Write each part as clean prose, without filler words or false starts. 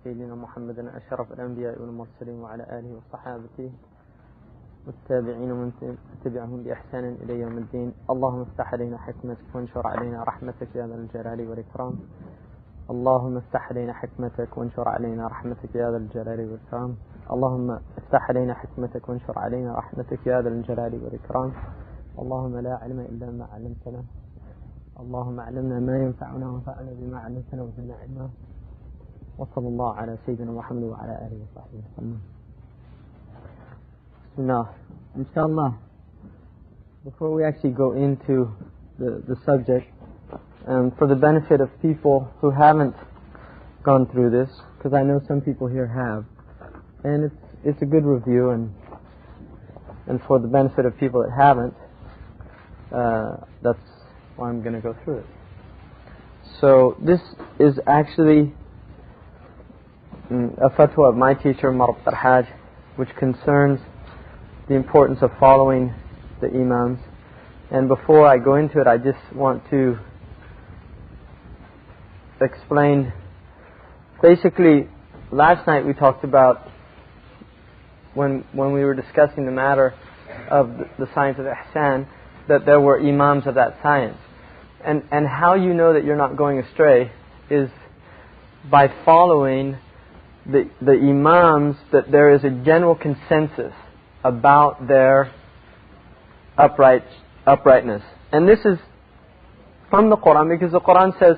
سيدنا محمد أشرف الأنبياء والمرسلين وعلى آله وصحابته والتابعين ومن تبعهم بإحسان إلى يوم الدين. اللهم افتح علينا حكمتك وانشر علينا رحمتك يا ذا الجلال والإكرام. اللهم افتح علينا حكمتك وانشر علينا رحمتك يا ذا الجلال والإكرام. اللهم افتح علينا حكمتك وانشر علينا رحمتك يا ذا الجلال والإكرام. اللهم لا علم إلا ما علمتنا. اللهم علمنا ما ينفعنا وانفعنا بما علمتنا وزدنا علما. وصلى الله على سيدنا محمد وعلى آله وصحبه وسلم. Now, inshallah, before we actually go into the subject, for the benefit of people who haven't gone through this, because I know some people here have, and it's a good review, and for the benefit of people that haven't, that's why I'm going to go through it. So this is actually a fatwa of my teacher, Murabit al Hajj, which concerns the importance of following the imams. And before I go into it, I just want to explain. Basically, last night we talked about when we were discussing the matter of the science of ihsan, that there were imams of that science. And how you know that you're not going astray is by following the imams, that there is a general consensus about their uprightness. And this is from the Quran, because the Quran says,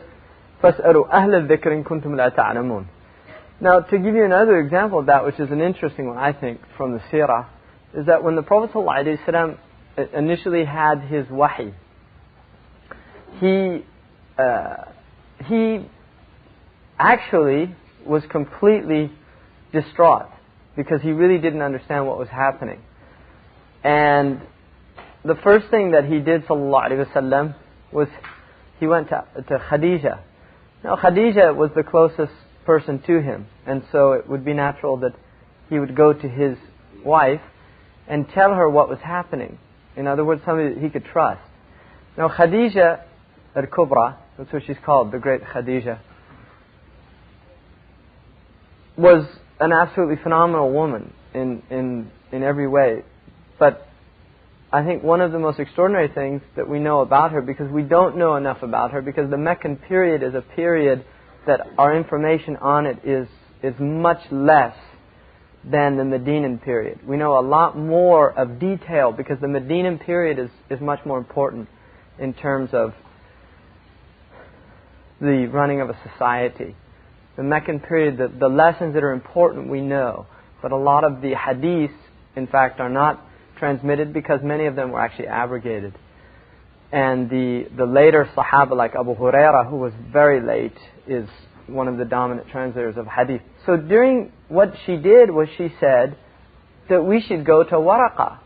فَاسْأَلُوا أَهْلَ الذِّكْرِ إِن كُنْتُمْ لَا تَعْلَمُونَ. Now, to give you another example of that, which is an interesting one, I think, from the seerah, is that when the Prophet ﷺ initially had his wahi, he actually was completely distraught, because he really didn't understand what was happening. And the first thing that he did, sallallahu alaihi wasallam, was he went to Khadija. Now Khadija was the closest person to him, and so it would be natural that he would go to his wife and tell her what was happening. In other words, somebody that he could trust. Now Khadija al-Kubra, that's what she's called, the great Khadija, was an absolutely phenomenal woman in every way. But I think one of the most extraordinary things that we know about her, because we don't know enough about her, because the Meccan period is a period that our information on it is much less than the Medinan period. We know a lot more of detail, because the Medinan period is much more important in terms of the running of a society. The Meccan period, the lessons that are important we know, but a lot of the hadiths, in fact, are not transmitted, because many of them were actually abrogated. And the later Sahaba, like Abu Huraira, who was very late, is one of the dominant translators of hadith. So during what she did was she said that we should go to Waraqa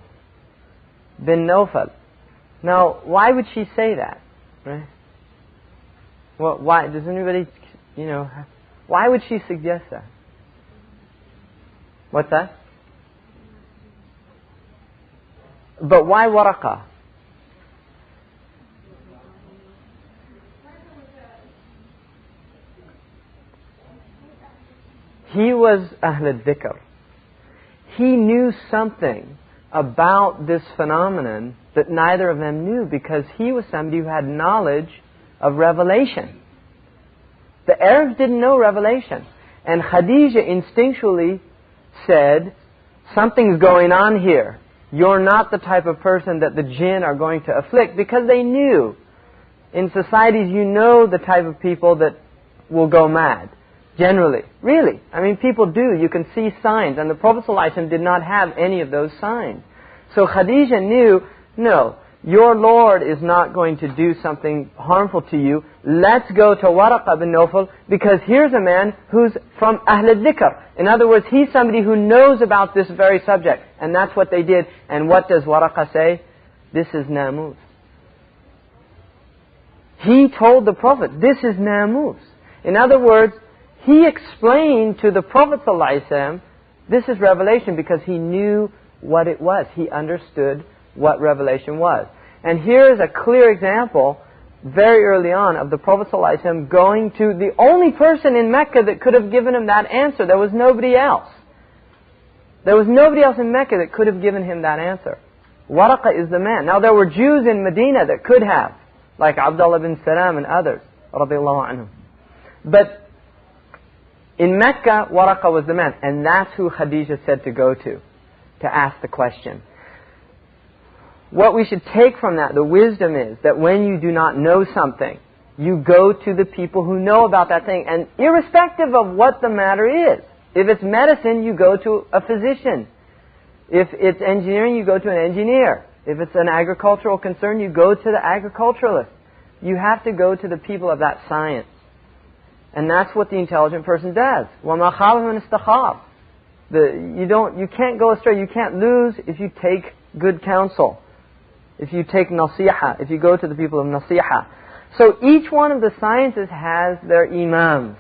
bin Nawfal. Now, why would she say that? Right? Well, why? Does anybody, why would she suggest that? What's that? But why Waraqa? He was Ahl al-Dhikr. He knew something about this phenomenon that neither of them knew, because he was somebody who had knowledge of revelation. The Arabs didn't know revelation. And Khadija instinctually said, something's going on here. You're not the type of person that the jinn are going to afflict, because they knew. In societies, you know the type of people that will go mad. Generally. Really. I mean, people do. You can see signs. And the Prophet ﷺ did not have any of those signs. So Khadija knew, no, your Lord is not going to do something harmful to you. Let's go to Waraqa bin Nawfal, because here's a man who's from Ahl al-Dhikr. In other words, he's somebody who knows about this very subject. And that's what they did. And what does Waraqa say? This is namus. He told the Prophet, this is namus. In other words, he explained to the Prophet ﷺ, this is revelation, because he knew what it was. He understood what revelation was. And here is a clear example very early on of the Prophet ﷺ going to the only person in Mecca that could have given him that answer. There was nobody else. There was nobody else in Mecca that could have given him that answer. Waraqa is the man. Now there were Jews in Medina that could have, like Abdullah bin Salam and others, radiallahu anhum. But in Mecca, Waraqa was the man. And that's who Khadija said to go to ask the question. What we should take from that, the wisdom is that when you do not know something, you go to the people who know about that thing. And irrespective of what the matter is, if it's medicine, you go to a physician. If it's engineering, you go to an engineer. If it's an agricultural concern, you go to the agriculturalist. You have to go to the people of that science. And that's what the intelligent person does. وَمَا خَابَ مَنِ اسْتَخَابَ. You can't go astray, you can't lose if you take good counsel. If you take nasiha, if you go to the people of nasiha. So each one of the sciences has their imams.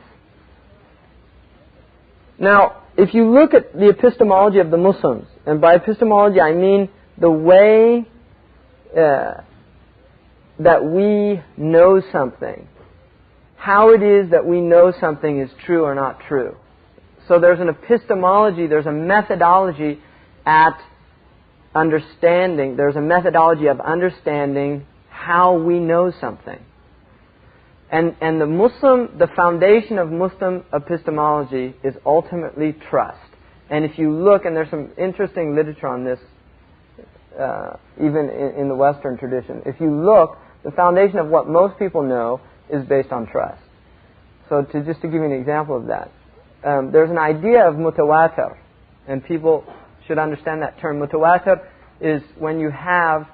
Now, if you look at the epistemology of the Muslims, and by epistemology I mean the way that we know something, how it is that we know something is true or not true. So there's an epistemology, there's a methodology at understanding, there's a methodology of understanding how we know something. And the foundation of Muslim epistemology is ultimately trust. And if you look, and there's some interesting literature on this, even in the Western tradition, if you look, the foundation of what most people know is based on trust. So just to give you an example of that, there's an idea of mutawatir, and people should understand that term. Mutawatir is when you have,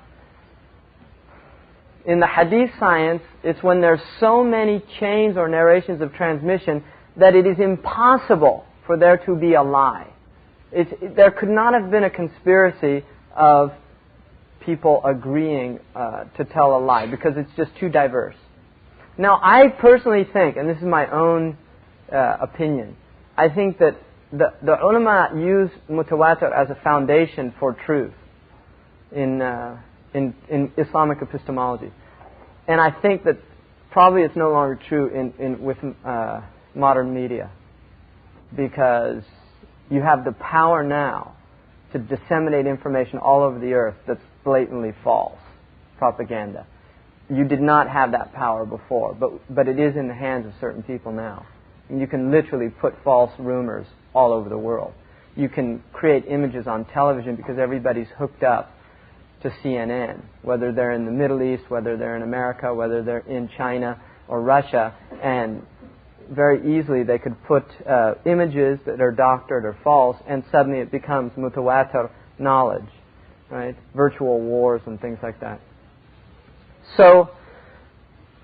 in the hadith science, it's when there's so many chains or narrations of transmission that it is impossible for there to be a lie. There could not have been a conspiracy of people agreeing to tell a lie, because it's just too diverse. Now, I personally think, and this is my own opinion, I think that the ulama use mutawatir as a foundation for truth in Islamic epistemology. And I think that probably it's no longer true with modern media, because you have the power now to disseminate information all over the earth that's blatantly false propaganda. You did not have that power before, but it is in the hands of certain people now. And you can literally put false rumors all over the world. You can create images on television because everybody's hooked up to CNN, whether they're in the Middle East, whether they're in America, whether they're in China or Russia, and very easily they could put images that are doctored or false, and suddenly it becomes mutawatir knowledge, right? Virtual wars and things like that. So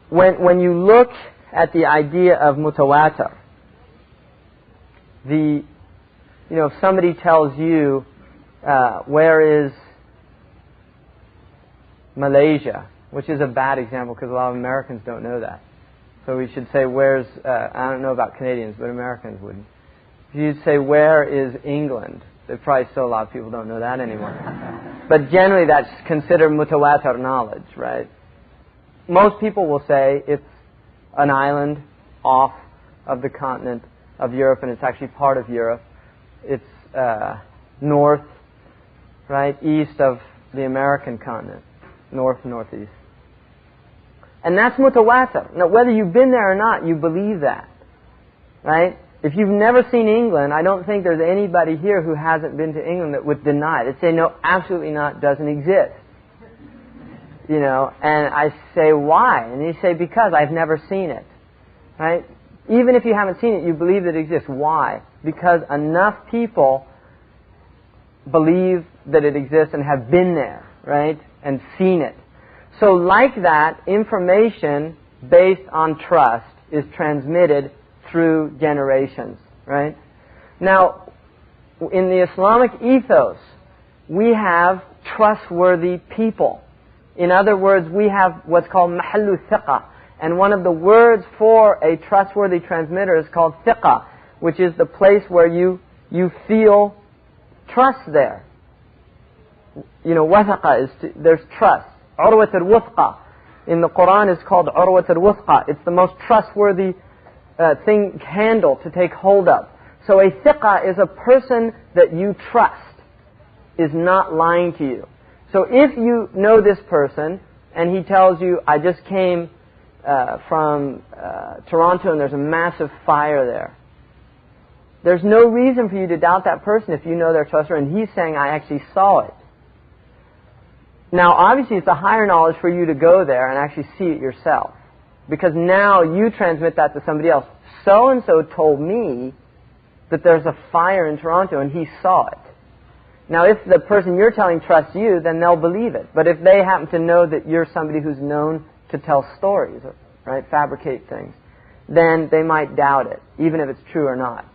when you look at the idea of mutawatir, if somebody tells you where is Malaysia, which is a bad example because a lot of Americans don't know that. So we should say I don't know about Canadians, but Americans wouldn't. If you'd say where is England, probably still a lot of people don't know that anymore. But generally that's considered mutawatir knowledge, right? Most people will say it's an island off of the continent of Europe, and it's actually part of Europe. It's north, right, east of the American continent, north, northeast. And that's mutawatir. Now, whether you've been there or not, you believe that, right? If you've never seen England, I don't think there's anybody here who hasn't been to England that would deny it. They'd say, no, absolutely not, doesn't exist. And I say, why? And you say, because I've never seen it, right? Even if you haven't seen it, you believe that it exists. Why? Because enough people believe that it exists and have been there, right? And seen it. So like that, information based on trust is transmitted through generations, right? Now, in the Islamic ethos, we have trustworthy people. In other words, we have what's called mahallu thiqa. And one of the words for a trustworthy transmitter is called thiqa, which is the place where you feel trust there. Wathaqa is, there's trust. Urwat al-wuthqa. in the Quran is called Urwat al-Wuthqa. It's the most trustworthy handle to take hold of. So a thiqa is a person that you trust, is not lying to you. So if you know this person and he tells you, I just came from Toronto and there's a massive fire there, there's no reason for you to doubt that person if you know they're trustworthy and he's saying, I actually saw it. Now obviously it's a higher knowledge for you to go there and actually see it yourself, because now you transmit that to somebody else. So-and-so told me that there's a fire in Toronto and he saw it. Now if the person you're telling trusts you, then they'll believe it. But if they happen to know that you're somebody who's known to tell stories, right, fabricate things, then they might doubt it, even if it's true or not.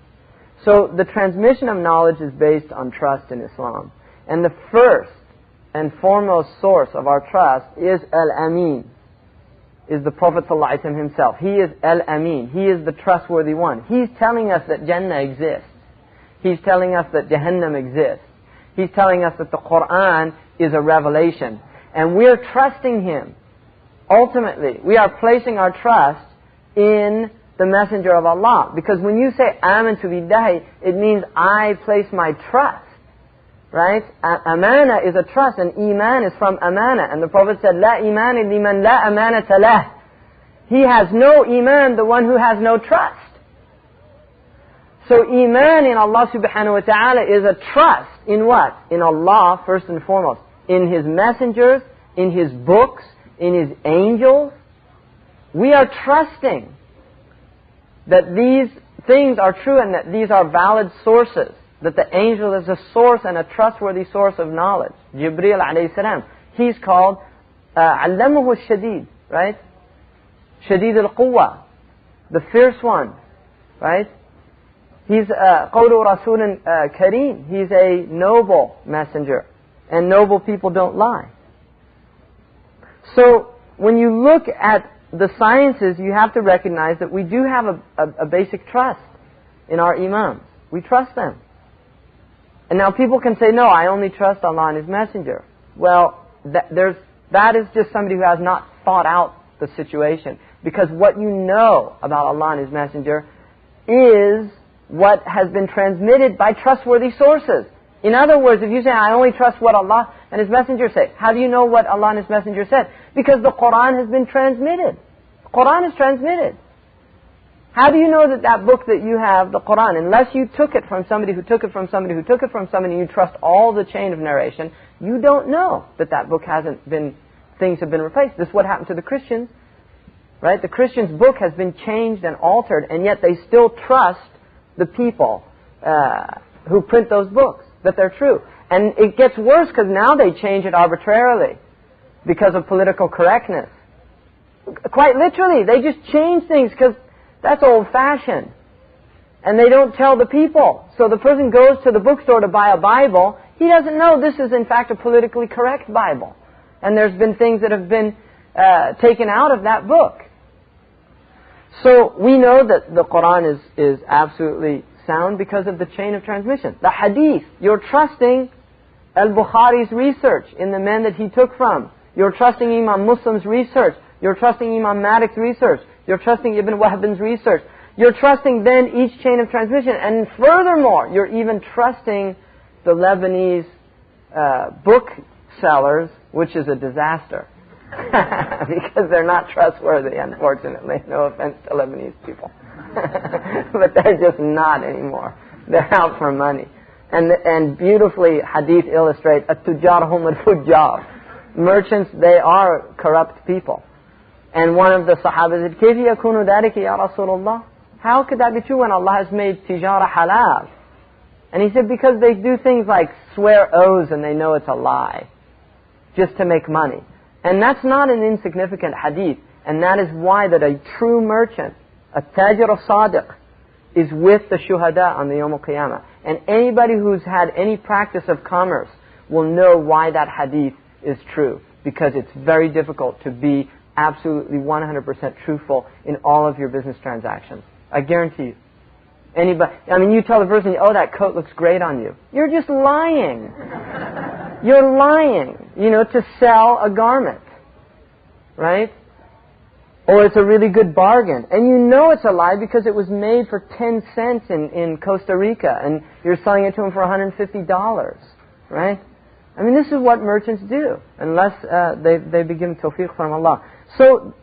So the transmission of knowledge is based on trust in Islam. And the first and foremost source of our trust is Al-Amin, is the Prophet ﷺ himself. He is Al-Amin. He is the trustworthy one. He's telling us that Jannah exists. He's telling us that Jahannam exists. He's telling us that the Quran is a revelation. And we're trusting him. Ultimately, we are placing our trust in the Messenger of Allah. Because when you say Amantu billahi, it means I place my trust. Right? Amana is a trust, and Iman is from Amana. And the Prophet said, La iman liman la amanata lah. He has no Iman, the one who has no trust. So Iman in Allah subhanahu wa ta'ala is a trust in what? In Allah first and foremost. In His messengers, in His books, in His angels. We are trusting that these things are true and that these are valid sources. That the angel is a source and a trustworthy source of knowledge. Jibreel alayhi salam. He's called Allamahu Shadid, right? Shadid al-Quwa, the fierce one, right? He's Qawlu Rasulun Kareem. He's a noble messenger. And noble people don't lie. So when you look at the sciences, you have to recognize that we do have a basic trust in our imams. We trust them. And now people can say, no, I only trust Allah and His Messenger. Well, that is just somebody who has not thought out the situation. Because what you know about Allah and His Messenger is what has been transmitted by trustworthy sources. In other words, if you say, I only trust what Allah and His Messenger say, how do you know what Allah and His Messenger said? Because the Quran has been transmitted. The Quran is transmitted. How do you know that that book that you have, the Quran, unless you took it from somebody who took it from somebody who took it from somebody, and you trust all the chain of narration, you don't know that that book hasn't been, things have been replaced. This is what happened to the Christians, right? The Christians' book has been changed and altered, and yet they still trust the people who print those books, that they're true. And it gets worse because now they change it arbitrarily because of political correctness. Quite literally, they just change things because that's old-fashioned. And they don't tell the people. So the person goes to the bookstore to buy a Bible. He doesn't know this is in fact a politically correct Bible. And there's been things that have been taken out of that book. So we know that the Quran is absolutely sound because of the chain of transmission. The Hadith, you're trusting Al-Bukhari's research in the men that he took from. You're trusting Imam Muslim's research. You're trusting Imam Malik's research. You're trusting Ibn Wahb's research. You're trusting then each chain of transmission. And furthermore, you're even trusting the Lebanese booksellers, which is a disaster. Because they're not trustworthy, unfortunately. No offense to Lebanese people. But they're just not anymore. They're out for money. And beautifully, hadith illustrate, at-tujar hum al-fujjar. Merchants, they are corrupt people. And one of the Sahaba said, كيف يكون ذلك يا رسول الله? How could that be true when Allah has made tijara halal? And he said, because they do things like swear oaths and they know it's a lie, just to make money. And that's not an insignificant hadith. And that is why that a true merchant, a tajir al-sadiq, is with the shuhada on the Yawm al-Qiyamah. And anybody who's had any practice of commerce will know why that hadith is true. Because it's very difficult to be absolutely 100% truthful in all of your business transactions. I guarantee you. Anybody, I mean, you tell the person, oh, that coat looks great on you. You're just lying. You're lying, to sell a garment. Right? Or it's a really good bargain. And you know it's a lie because it was made for 10 cents in Costa Rica and you're selling it to them for $150, right? I mean, this is what merchants do, unless they be given tawfiq from Allah. So,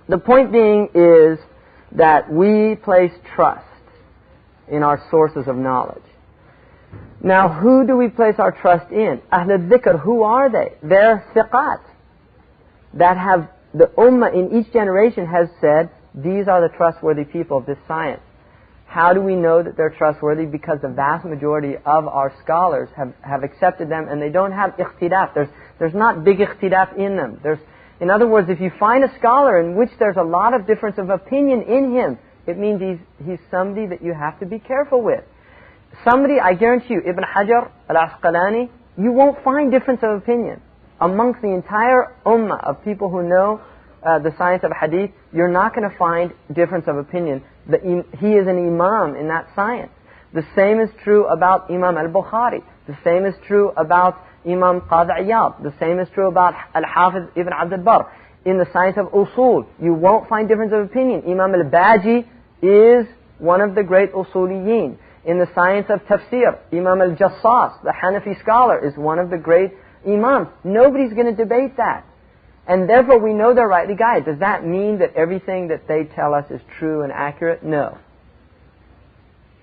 the point being is that we place trust in our sources of knowledge. Now, who do we place our trust in? Ahl al-Dhikr, who are they? They're thiqat that have, the ummah in each generation has said, these are the trustworthy people of this science. How do we know that they're trustworthy? Because the vast majority of our scholars have accepted them and they don't have ikhtilaf. There's not big ikhtilaf in them. In other words, if you find a scholar in which there's a lot of difference of opinion in him, it means he's somebody that you have to be careful with. Somebody, I guarantee you, Ibn Hajar al-Asqalani, you won't find difference of opinion. Amongst the entire ummah of people who know the science of hadith, you're not going to find difference of opinion. He is an imam in that science. The same is true about Imam al-Bukhari. The same is true about Imam Qadhi Iyad. The same is true about Al-Hafiz Ibn Abd al-Barr. In the science of usul, you won't find difference of opinion. Imam al-Baji is one of the great usuliyin. In the science of tafsir, Imam al-Jassas, the Hanafi scholar, is one of the great imams. Nobody's going to debate that. And therefore we know they're rightly guided. Does that mean that everything that they tell us is true and accurate? No.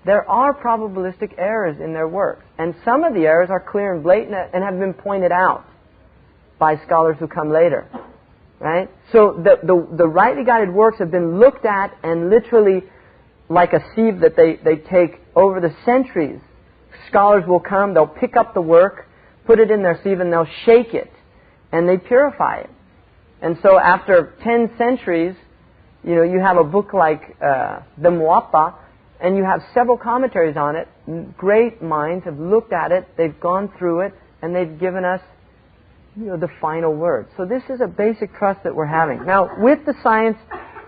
There are probabilistic errors in their works. And some of the errors are clear and blatant and have been pointed out by scholars who come later. Right? So the rightly guided works have been looked at and literally, like a sieve that they take over the centuries, scholars will come, they'll pick up the work, put it in their sieve and they'll shake it and they purify it. And so after 10 centuries, you have a book like the Muwatta, and you have several commentaries on it. Great minds have looked at it, they've gone through it, and they've given us the final word. So this is a basic trust that we're having. Now, with the science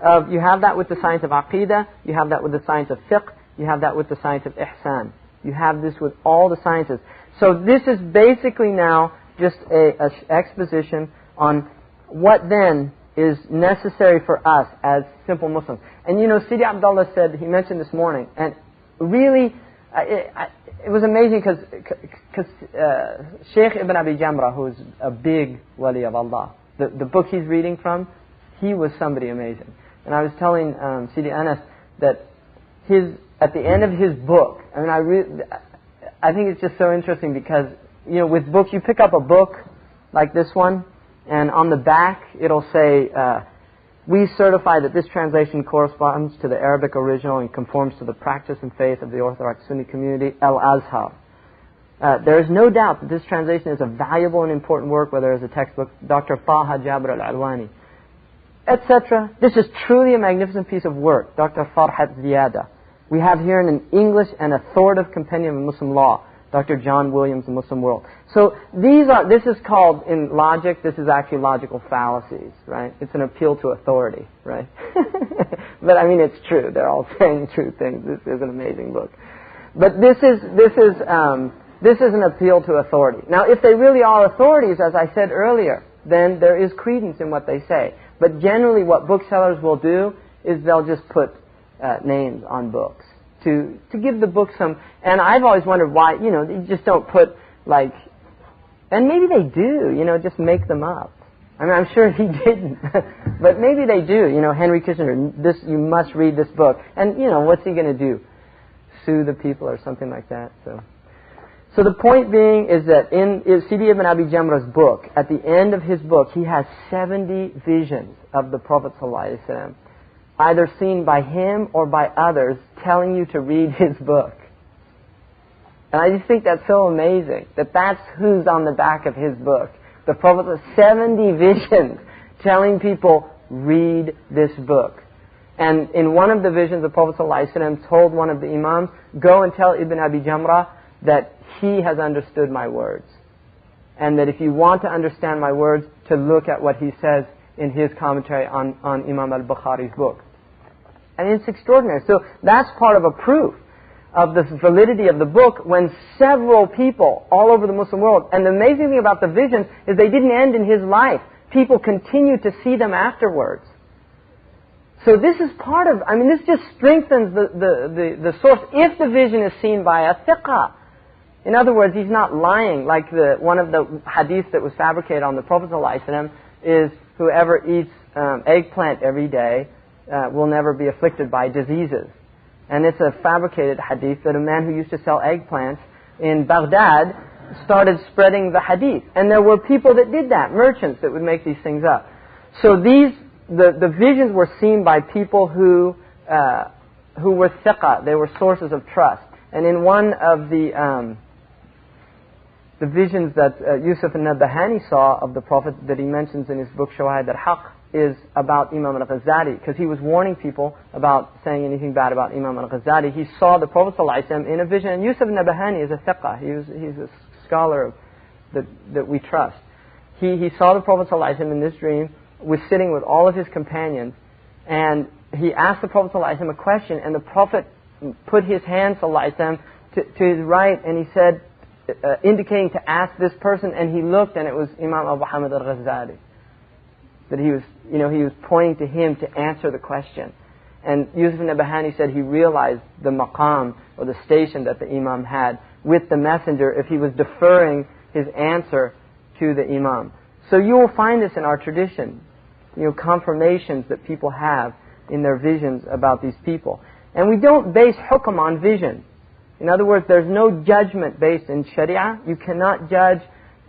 of, you have that with the science of Aqidah, you have that with the science of Fiqh, you have that with the science of Ihsan. You have this with all the sciences. So this is basically now just an exposition on what then is necessary for us as simple Muslims. And Sidi Abdullah said, he mentioned this morning, and really, it was amazing because Shaykh Ibn Abi Jamrah, who is a big wali of Allah, the book he's reading from, he was somebody amazing. And I was telling Sidi Anas that at the end of his book, I mean, I think it's just so interesting because, with books, you pick up a book like this one, and on the back it'll say, we certify that this translation corresponds to the Arabic original and conforms to the practice and faith of the Orthodox Sunni community, Al-Azhar. There is no doubt that this translation is a valuable and important work, whether as a textbook, Dr. Taha Jabir al-Alwani, etc. This is truly a magnificent piece of work, Dr. Farhat Ziyada. We have here in English an authoritative compendium of Muslim law, Dr. John Williams, The Muslim World. So this is called, in logic, this is actually logical fallacies, right? It's an appeal to authority, right? But I mean, it's true. They're all saying true things. This is an amazing book. But this is an appeal to authority. Now, if they really are authorities, as I said earlier, then there is credence in what they say. But generally what booksellers will do is they'll just put names on books to give the book some, and I've always wondered why, you just don't put and maybe they do, just make them up. I mean, I'm sure he didn't, but maybe they do, Henry Kissinger, you must read this book, and what's he going to do? Sue the people or something like that, So the point being is that in Sidi Ibn Abi Jamrah's book, at the end of his book, he has 70 visions of the Prophet ﷺ, either seen by him or by others, telling you to read his book. And I just think that's so amazing, that's who's on the back of his book. The Prophet has 70 visions telling people, read this book. And in one of the visions, the Prophet ﷺ told one of the imams, go and tell Ibn Abi Jamrah that he has understood my words. And that if you want to understand my words, to look at what he says in his commentary on Imam al-Bukhari's book. And it's extraordinary. So that's part of a proof of the validity of the book when several people all over the Muslim world, and the amazing thing about the visions is they didn't end in his life. People continued to see them afterwards. So this is part of, this just strengthens the source if the vision is seen by a thiqah. In other words, he's not lying. Like one of the hadiths that was fabricated on the Prophet ﷺ is, whoever eats eggplant every day will never be afflicted by diseases. And it's a fabricated hadith that a man who used to sell eggplants in Baghdad started spreading the hadith. And there were people that did that, merchants that would make these things up. So the visions were seen by people who were thiqah, they were sources of trust. And in one of the visions that Yusuf al-Nabahani saw of the Prophet that he mentions in his book Shawahid al-Haq is about Imam al-Ghazali, because he was warning people about saying anything bad about Imam al-Ghazali. He saw the Prophet ﷺ in a vision, and Yusuf al-Nabahani is a thiqah, he's a scholar that we trust. He saw the Prophet ﷺ in this dream, was sitting with all of his companions, and he asked the Prophet ﷺ a question, and the Prophet put his hand ﷺ to his right, and he said, indicating to ask this person, and he looked, and it was Imam Abu Hamid al-Ghazali. That he was pointing to him to answer the question. And Yusuf al-Nabahani said he realized the maqam, or the station that the Imam had with the messenger, if he was deferring his answer to the Imam. So you will find this in our tradition, confirmations that people have in their visions about these people. And we don't base hukm on vision. In other words, there's no judgment based in Sharia. You cannot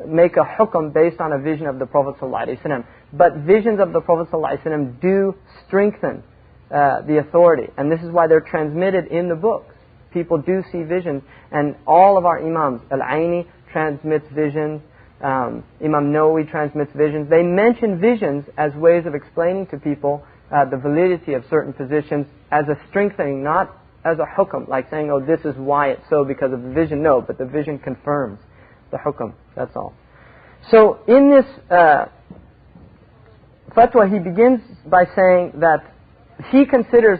make a hukm based on a vision of the Prophet ﷺ. But visions of the Prophet ﷺ do strengthen the authority. And this is why they're transmitted in the books. People do see visions. And all of our imams, Al-Aini transmits visions, Imam Nawawi transmits visions. They mention visions as ways of explaining to people the validity of certain positions as a strengthening, not as a hukm, like saying, oh, this is why it's so because of the vision. No, but the vision confirms the hukm, that's all. So in this fatwa, he begins by saying that he considers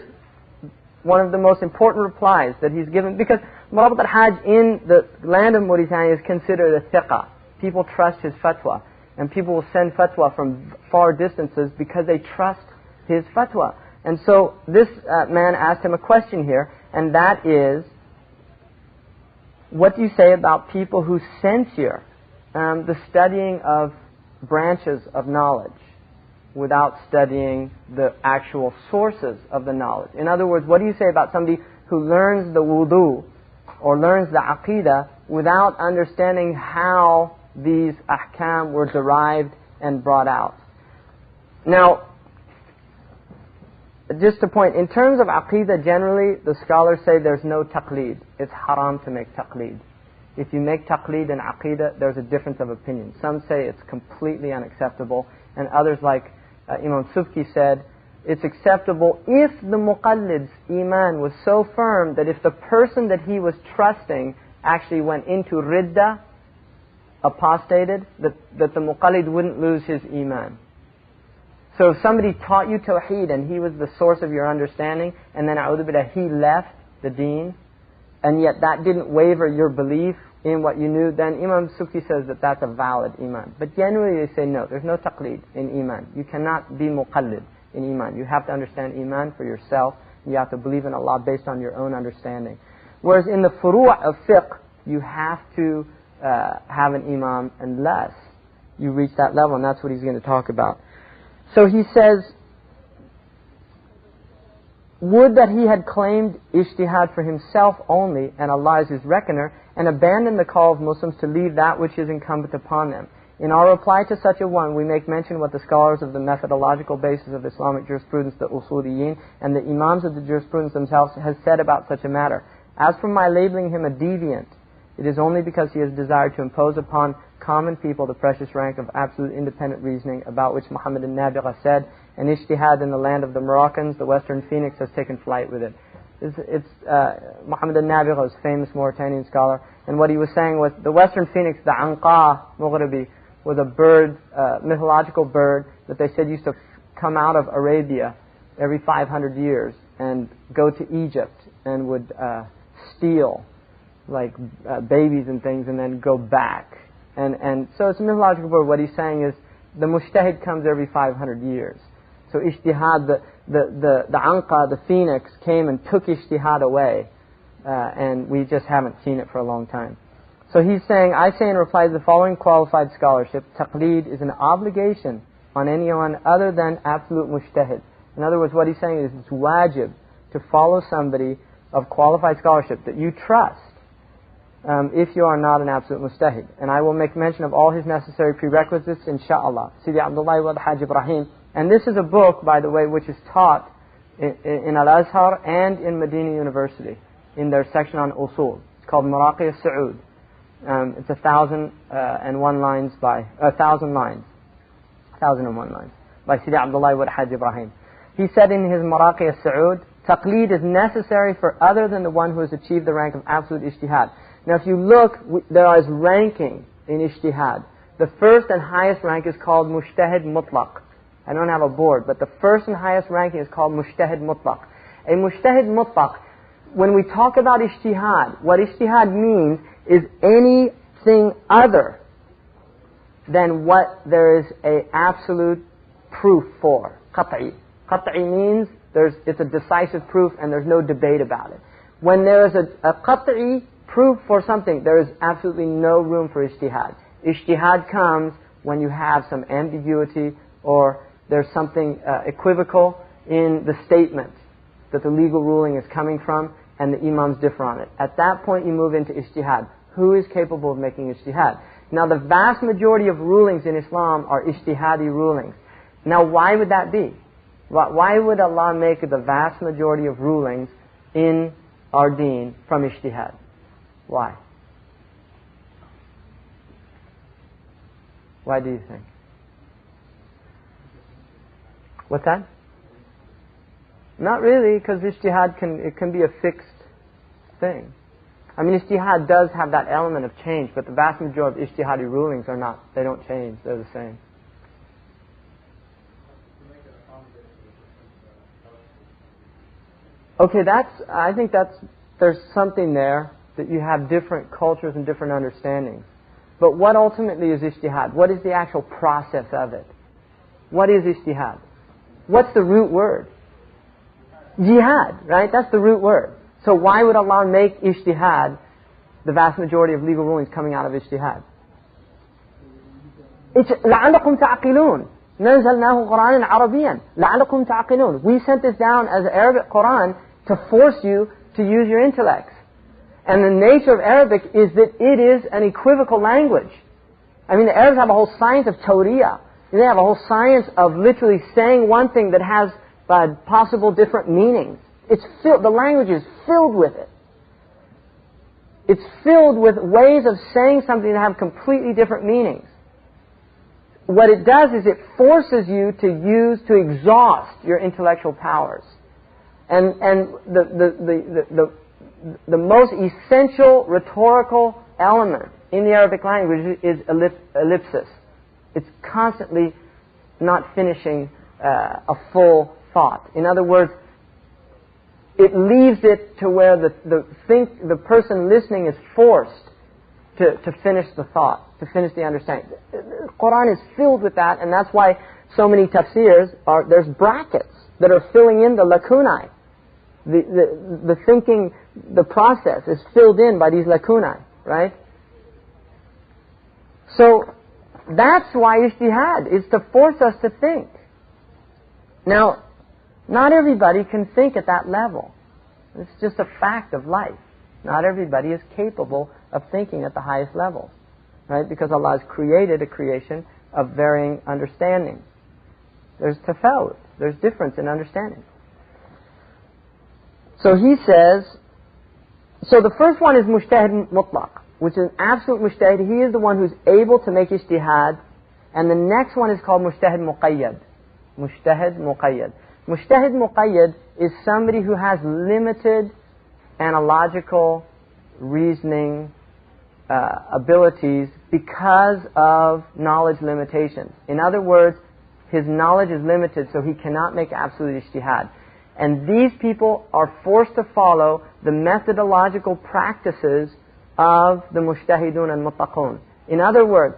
one of the most important replies that he's given, because Murabit al Hajj in the land of Mauritania is considered a thiqah. People trust his fatwa, and people will send fatwa from far distances because they trust his fatwa. And so this man asked him a question here, and that is, what do you say about people who censure the studying of branches of knowledge without studying the actual sources of the knowledge? In other words, what do you say about somebody who learns the wudu or learns the aqidah without understanding how these ahkam were derived and brought out? Now, just to point, in terms of aqidah generally, the scholars say there's no taqlid. It's haram to make taqlid. If you make taqlid in aqidah, there's a difference of opinion. Some say it's completely unacceptable, and others, like Imam Subki said, it's acceptable if the muqallid's iman was so firm that if the person that he was trusting actually went into ridda, apostated, that the muqallid wouldn't lose his iman. So if somebody taught you tawheed and he was the source of your understanding, and then a'udhu billah, he left the deen, and yet that didn't waver your belief in what you knew, then Imam Subki says that that's a valid iman. But generally they say no, there's no taqlid in iman. You cannot be muqallid in iman. You have to understand iman for yourself. You have to believe in Allah based on your own understanding. Whereas in the furu' of fiqh, you have to have an imam unless you reach that level, and that's what he's going to talk about. So he says, would that he had claimed ijtihad for himself only, and Allah is his reckoner, and abandoned the call of Muslims to leave that which is incumbent upon them. In our reply to such a one, we make mention what the scholars of the methodological basis of Islamic jurisprudence, the usuliyin, and the imams of the jurisprudence themselves has said about such a matter. As for my labeling him a deviant, it is only because he has desired to impose upon common people the precious rank of absolute independent reasoning, about which Muhammad al-Nabigha said, and ijtihad in the land of the Moroccans, the Western Phoenix has taken flight with it. Muhammad al-Nabigha was a famous Mauritanian scholar, and what he was saying was the Western Phoenix, the Anqa Mughribi, was a bird, mythological bird that they said used to come out of Arabia every 500 years and go to Egypt and would steal like babies and things and then go back. And so it's a mythological bird. What he's saying is the mujtahid comes every 500 years. So ijtihad, the anqa, the phoenix, came and took ijtihad away. And we just haven't seen it for a long time. So he's saying, I say in reply to the following qualified scholarship, taqlid is an obligation on anyone other than absolute mujtahid. In other words, what he's saying is it's wajib to follow somebody of qualified scholarship that you trust if you are not an absolute mujtahid. And I will make mention of all his necessary prerequisites, inshaAllah. Sidi Abdullah al Hajj Ibrahim. And this is a book, by the way, which is taught in Al-Azhar and in Medina University in their section on usul. It's called Murabit al Hajj. It's 1,001 lines by 1,000 lines. 1,001 lines by Sidi Abdullah al Hajj Ibrahim. He said in his Muraqi al-Sa'ud, taqlid is necessary for other than the one who has achieved the rank of absolute ijtihad. Now if you look, there is ranking in ijtihad. The first and highest rank is called mujtahid mutlaq. I don't have a board, but the first and highest ranking is called mujtahid mutlaq. A mujtahid mutlaq, when we talk about ijtihad, what ijtihad means is anything other than what there is a absolute proof for. Qat'i. Qat'i means it's a decisive proof and there's no debate about it. When there is a qat'i proof for something, there is absolutely no room for ijtihad. Ijtihad comes when you have some ambiguity or there's something equivocal in the statement that the legal ruling is coming from and the imams differ on it. At that point you move into ijtihad. Who is capable of making ijtihad? Now the vast majority of rulings in Islam are ijtihadi rulings. Now why would that be? Why would Allah make the vast majority of rulings in our deen from ijtihad? Why? Why do you think? What's that? Not really, because ijtihad can be a fixed thing. I mean, ijtihad does have that element of change, but the vast majority of ijtihadi rulings are not. They don't change. They're the same. Okay, I think there's something there that you have different cultures and different understandings. But what ultimately is ijtihad? What is the actual process of it? What is ijtihad? What's the root word? Jihad, right? That's the root word. So why would Allah make ijtihad the vast majority of legal rulings coming out of ijtihad? It's لَعَلَّكُمْ تَعْقِلُونَ نَنْزَلْنَاهُ قُرْآنًا عَرَبِيًّا لَعَلَّكُمْ تَعْقِلُونَ. We sent this down as an Arabic Quran to force you to use your intellects. And the nature of Arabic is that it is an equivocal language. I mean, the Arabs have a whole science of tawriyah. They have a whole science of literally saying one thing that has possible different meanings. The language is filled with it. It's filled with ways of saying something that have completely different meanings. What it does is it forces you to exhaust your intellectual powers. And the most essential rhetorical element in the Arabic language is ellipsis. It's constantly not finishing a full thought. In other words, it leaves it to where the person listening is forced to finish the thought, to finish the understanding. The Quran is filled with that, and that's why so many tafsirs there's brackets that are filling in the lacunae. The thinking, the process is filled in by these lacunae, right? So that's why ijtihad is to force us to think. Now, not everybody can think at that level. It's just a fact of life. Not everybody is capable of thinking at the highest levels, right? Because Allah has created a creation of varying understanding. There's tafawut. There's difference in understanding. So he says, so the first one is mujtahid mutlaq, which is an absolute mujtahid. He is the one who's able to make ijtihad. And the next one is called mujtahid muqayyad. Mujtahid muqayyad. Mujtahid muqayyad is somebody who has limited analogical reasoning abilities because of knowledge limitations. In other words, his knowledge is limited, so he cannot make absolute ijtihad. And these people are forced to follow the methodological practices of the mujtahidun and muttaqun. In other words,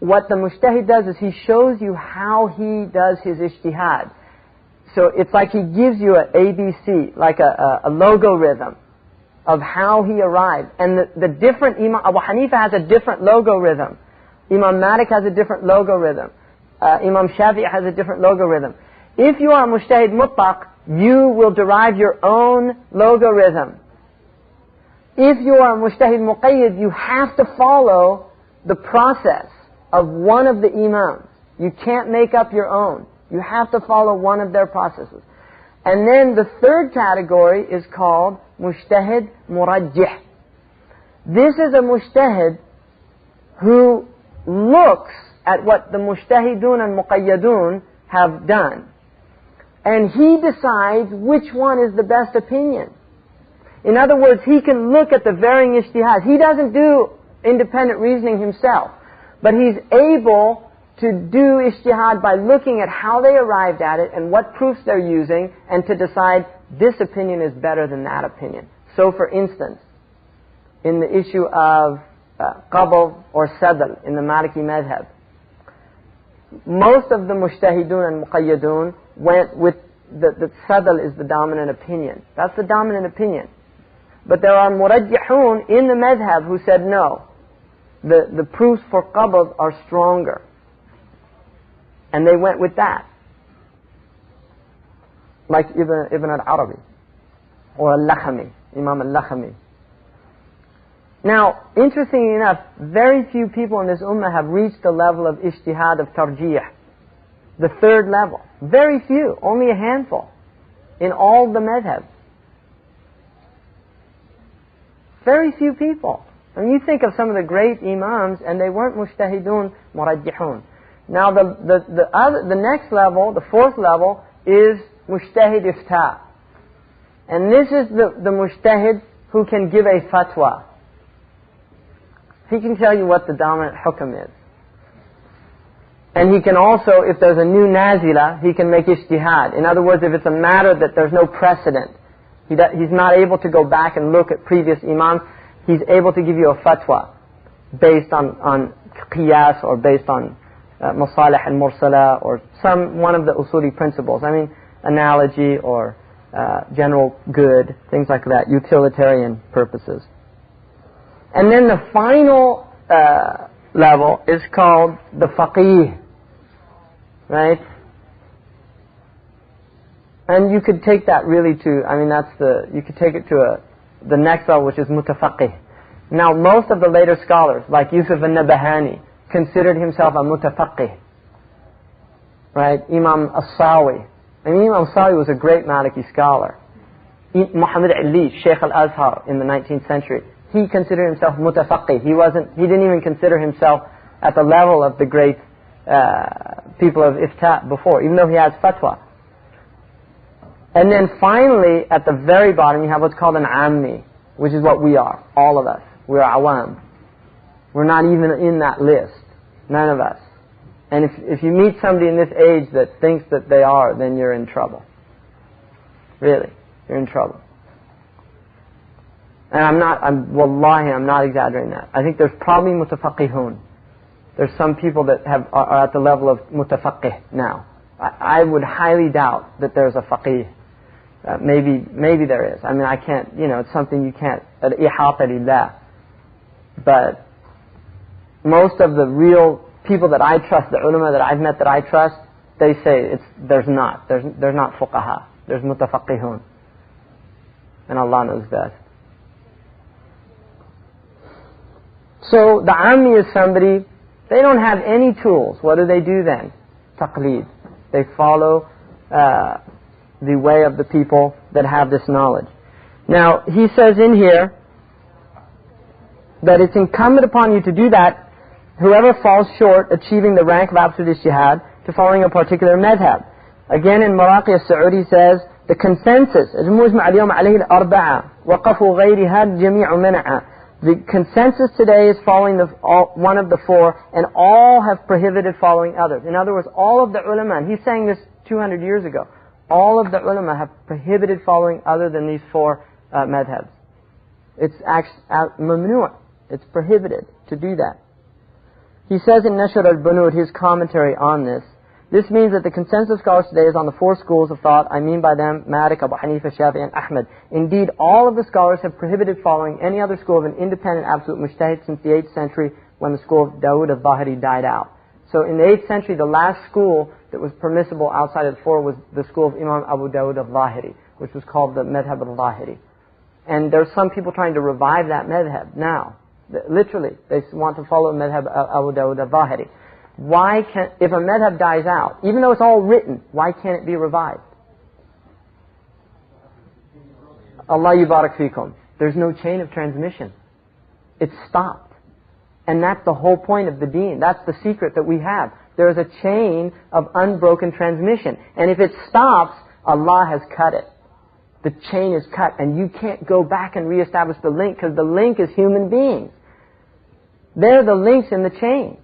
what the mujtahid does is he shows you how he does his ijtihad. So it's like he gives you an ABC, like a logarithm of how he arrived. And the different Imam, Abu Hanifa has a different logarithm. Imam Malik has a different logarithm. Imam Shafi'i has a different logarithm. If you are a mujtahid mutlaq, you will derive your own logarithm. If you are a mujtahid muqayyid, you have to follow the process of one of the imams. You can't make up your own. You have to follow one of their processes. And then the third category is called mujtahid murajjih. This is a mujtahid who looks at what the mujtahidun and muqayyadun have done, and he decides which one is the best opinion. In other words, he can look at the varying ijtihad. He doesn't do independent reasoning himself, but he's able to do ijtihad by looking at how they arrived at it and what proofs they're using, and to decide this opinion is better than that opinion. So for instance, in the issue of qabl or sadl in the Maliki madhab, most of the mujtahidun and muqayyadun went with the sadl is the dominant opinion. That's the dominant opinion. But there are murajjihun in the madhab who said no, the proofs for qabl are stronger. And they went with that. Like Ibn al-Arabi or al-Lakhami, Imam al-Lakhami. Now, interestingly enough, very few people in this ummah have reached the level of ijtihad of tarjih, the third level. Very few, only a handful in all the madhabs. Very few people. I mean, you think of some of the great imams, and they weren't mujtahidun murajjihun. Now, the next level, the fourth level, is mujtahid ifta. And this is the mujtahid who can give a fatwa. He can tell you what the dominant hukm is. And he can also, if there's a new nazila, he can make ijtihad. In other words, if it's a matter that there's no precedent, he's not able to go back and look at previous imams, he's able to give you a fatwa based on qiyas or based on masalih al-mursala or one of the usuli principles. I mean, analogy or general good, things like that, utilitarian purposes. And then the final level is called the faqih, right? And you could take that really to, I mean, you could take it to the next level, which is mutafaqih. Now, most of the later scholars, like Yusuf al-Nabahani, considered himself a mutafaqih, right? Imam al-Sawi. I mean, Imam al-Sawi was a great Maliki scholar. Muhammad Ali, Shaykh al-Azhar in the 19th century, he considered himself mutafaqih. He didn't even consider himself at the level of the great people of ifta before, even though he has fatwa. And then finally, at the very bottom, you have what's called an ammi, which is what we are, all of us. We're awam. We're not even in that list, none of us. And if you meet somebody in this age that thinks that they are, then you're in trouble. Really, you're in trouble. And wallahi, I'm not exaggerating that. I think there's probably mutafaqihun. There's some people that are at the level of mutafaqih now. I would highly doubt that there's a faqih. Maybe there is. I mean, I can't, it's something you can't, ihata lillah. But most of the real people that I trust, the ulama that I've met that I trust, they say there's not fuqaha. There's mutafaqihun. And Allah knows best. So the ammi is somebody, they don't have any tools. What do they do then? Taqlid. They follow the way of the people that have this knowledge. Now, he says in here that it's incumbent upon you to do that, whoever falls short achieving the rank of absolute ijtihad to following a particular madhab. Again, in Maraqi al-Saudi says, the consensus, the consensus today is following one of the four, and all have prohibited following others. In other words, all of the ulama, and he's saying this 200 years ago, all of the ulama have prohibited following other than these four madhabs. It's mamnu', it's prohibited to do that. He says in Nashr al-Bunud, his commentary on this, This means that the consensus of scholars today is on the four schools of thought. I mean by them Malik, Abu Hanifa, Shafi'i, and Ahmad. Indeed, all of the scholars have prohibited following any other school of an independent absolute mujtahid since the 8th century when the school of Dawood al-Zahiri died out. So in the 8th century, the last school that was permissible outside of the four was the school of Imam Abu Dawood al-Zahiri, which was called the Madhhab al-Zahiri. And there's some people trying to revive that madhab now. Literally, they want to follow Madhhab Abu Dawood al-Zahiri. If a madhab dies out, even though it's all written, why can't it be revived? Allah yubarak fikum. There's no chain of transmission. It's stopped. And that's the whole point of the deen. That's the secret that we have. There is a chain of unbroken transmission. And if it stops, Allah has cut it. The chain is cut and you can't go back and reestablish the link because the link is human beings. They're the links in the chain.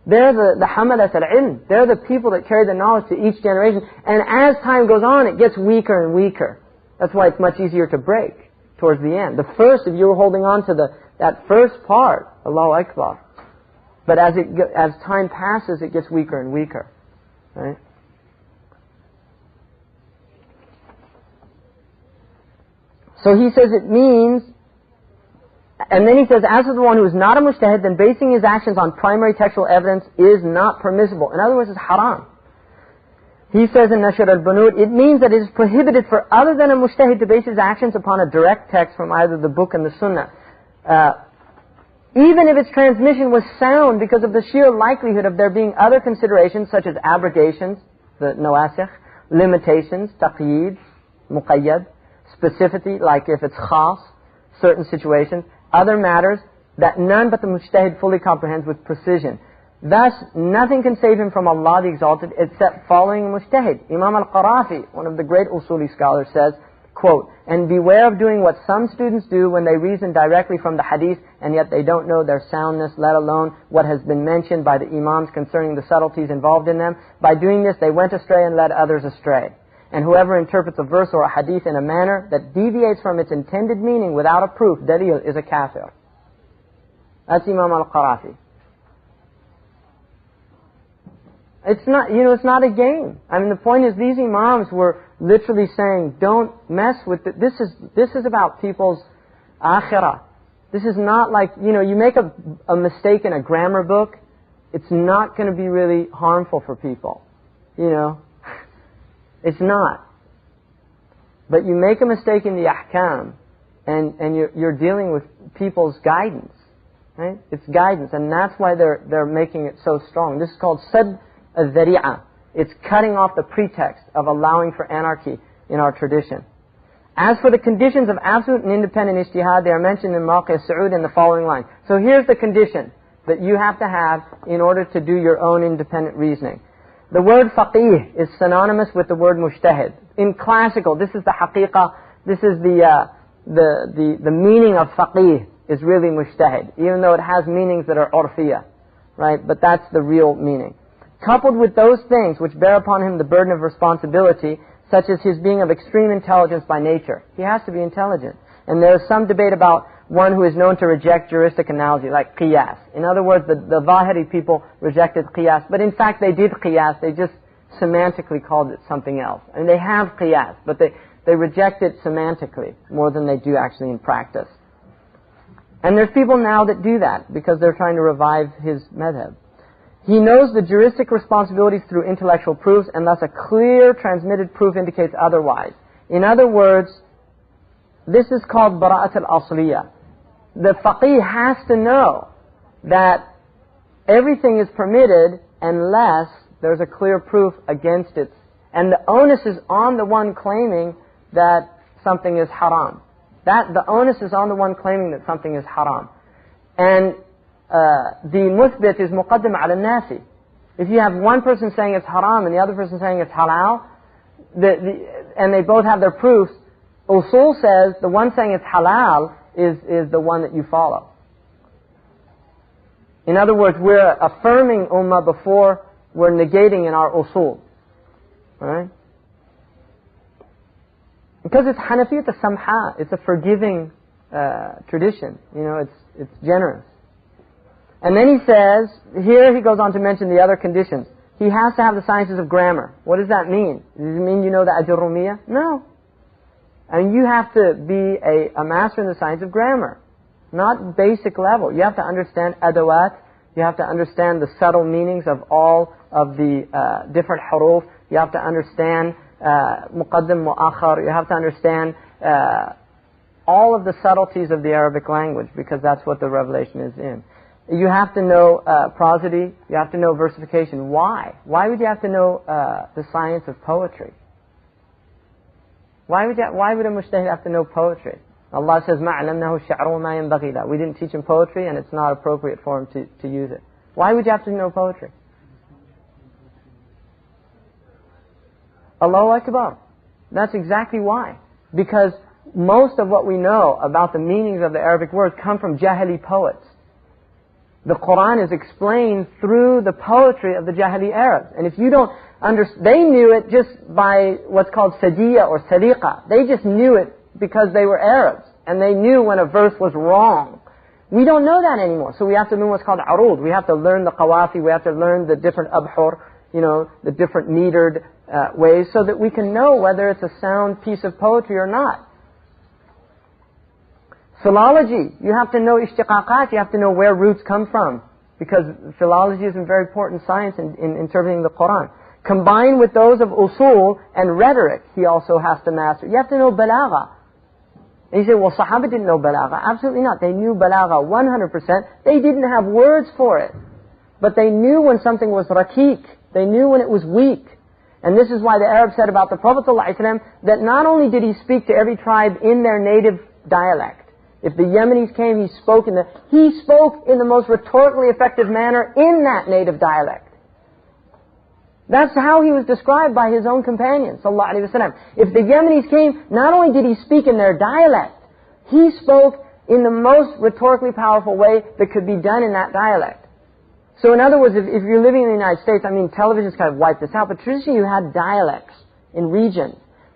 They're the hamalat al-ilm. They're the people that carry the knowledge to each generation. And as time goes on, it gets weaker and weaker. That's why it's much easier to break towards the end. The first, if you were holding on to that first part, Allahu Akbar. But as time passes, it gets weaker and weaker. Right? So he says it means, and then he says, as for the one who is not a mujtahid, then basing his actions on primary textual evidence is not permissible. In other words, it's haram. He says in Nashr al-Bunud, it means that it is prohibited for other than a mujtahid to base his actions upon a direct text from either the book and the sunnah. Even if its transmission was sound because of the sheer likelihood of there being other considerations such as abrogations, the nawasikh, limitations, taqlid, muqayyad, specificity, like if it's khas, certain situations, other matters that none but the mujtahid fully comprehends with precision. Thus, nothing can save him from Allah the Exalted except following a mujtahid. Imam al-Qarafi, one of the great usuli scholars, says, quote, and beware of doing what some students do when they reason directly from the hadith and yet they don't know their soundness, let alone what has been mentioned by the imams concerning the subtleties involved in them. By doing this, they went astray and led others astray. And whoever interprets a verse or a hadith in a manner that deviates from its intended meaning without a proof, dalil, is a kafir. That's Imam al-Qarafi. It's not, it's not a game. I mean, the point is these imams were literally saying, don't mess with it. This is about people's akhirah. This is not like, you make a mistake in a grammar book, it's not going to be really harmful for people. It's not. But you make a mistake in the ahkam, and you're dealing with people's guidance. Right? It's guidance, and that's why they're making it so strong. This is called sad al-dhari'ah. It's cutting off the pretext of allowing for anarchy in our tradition. As for the conditions of absolute and independent ijtihad, they are mentioned in Mawqi al-Su'ud in the following line. So here's the condition that you have to have in order to do your own independent reasoning. The word faqih is synonymous with the word mujtahid. In classical, this is the haqiqah, this is the meaning of faqih is really mujtahid, even though it has meanings that are urfiyah, right? But that's the real meaning. Coupled with those things which bear upon him the burden of responsibility, such as his being of extreme intelligence by nature. He has to be intelligent. And there is some debate about one who is known to reject juristic analogy, like qiyas. In other words, the Zahiri people rejected qiyas, but in fact they did qiyas, they just semantically called it something else. And they have qiyas, but they reject it semantically more than they do actually in practice. And there's people now that do that because they're trying to revive his madhab. He knows the juristic responsibilities through intellectual proofs, and thus a clear transmitted proof indicates otherwise. In other words, this is called bara'at al-asliyah. The faqih has to know that everything is permitted unless there's a clear proof against it. And the onus is on the one claiming that something is haram. The onus is on the one claiming that something is haram. And the muthbit is muqaddam ala nafi. If you have one person saying it's haram and the other person saying it's halal, and they both have their proofs, usul says the one saying it's halal is the one that you follow. In other words, we're affirming ummah before we're negating in our usul. Right? Because it's Hanafiyat as-Samha, it's a forgiving tradition. It's generous. And then he says, here he goes on to mention the other conditions. he has to have the sciences of grammar. What does that mean? Does it mean you know the Ajurumiyya? No. And you have to be a master in the science of grammar. Not basic level. You have to understand adawat. You have to understand the subtle meanings of all of the different huruf. You have to understand muqaddim, mu'akhar. You have to understand all of the subtleties of the Arabic language, because that's what the revelation is in. You have to know prosody. You have to know versification. Why? Why would you have to know the science of poetry? Why would a mujtahid have to know poetry? Allah says, مَا عَلَمْنَهُ الشَّعْرُ وَمَا يَنْبَغِي لَهُ. We didn't teach him poetry, and it's not appropriate for him to use it. Why would you have to know poetry? Allahu Akbar. That's exactly why. Because most of what we know about the meanings of the Arabic words come from Jahili poets. The Quran is explained through the poetry of the Jahili Arabs. And if you don't understand, they knew it just by what's called sajiyya or saliqa. They just knew it because they were Arabs. And they knew when a verse was wrong. We don't know that anymore. So we have to learn what's called arud. We have to learn the qawafi. We have to learn the different abhur, the different metered ways, so that we can know whether it's a sound piece of poetry or not. Philology, you have to know ishtiqaqat, you have to know where roots come from, because philology is a very important science in interpreting the Quran. Combined with those of usul and rhetoric, he also has to master. You have to know balagha. And you say, well, Sahaba didn't know balagha. Absolutely not. They knew balagha 100%. They didn't have words for it. But they knew when something was raqiq. They knew when it was weak. And this is why the Arabs said about the Prophet ﷺ that not only did he speak to every tribe in their native dialect. If the Yemenis came, he spoke in the most rhetorically effective manner in that native dialect. That's how he was described by his own companions, sallallahu alaihi wasallam. If the Yemenis came, not only did he speak in their dialect, he spoke in the most rhetorically powerful way that could be done in that dialect. So in other words, if you're living in the United States, television's kind of wiped this out, but traditionally you had dialects in regions.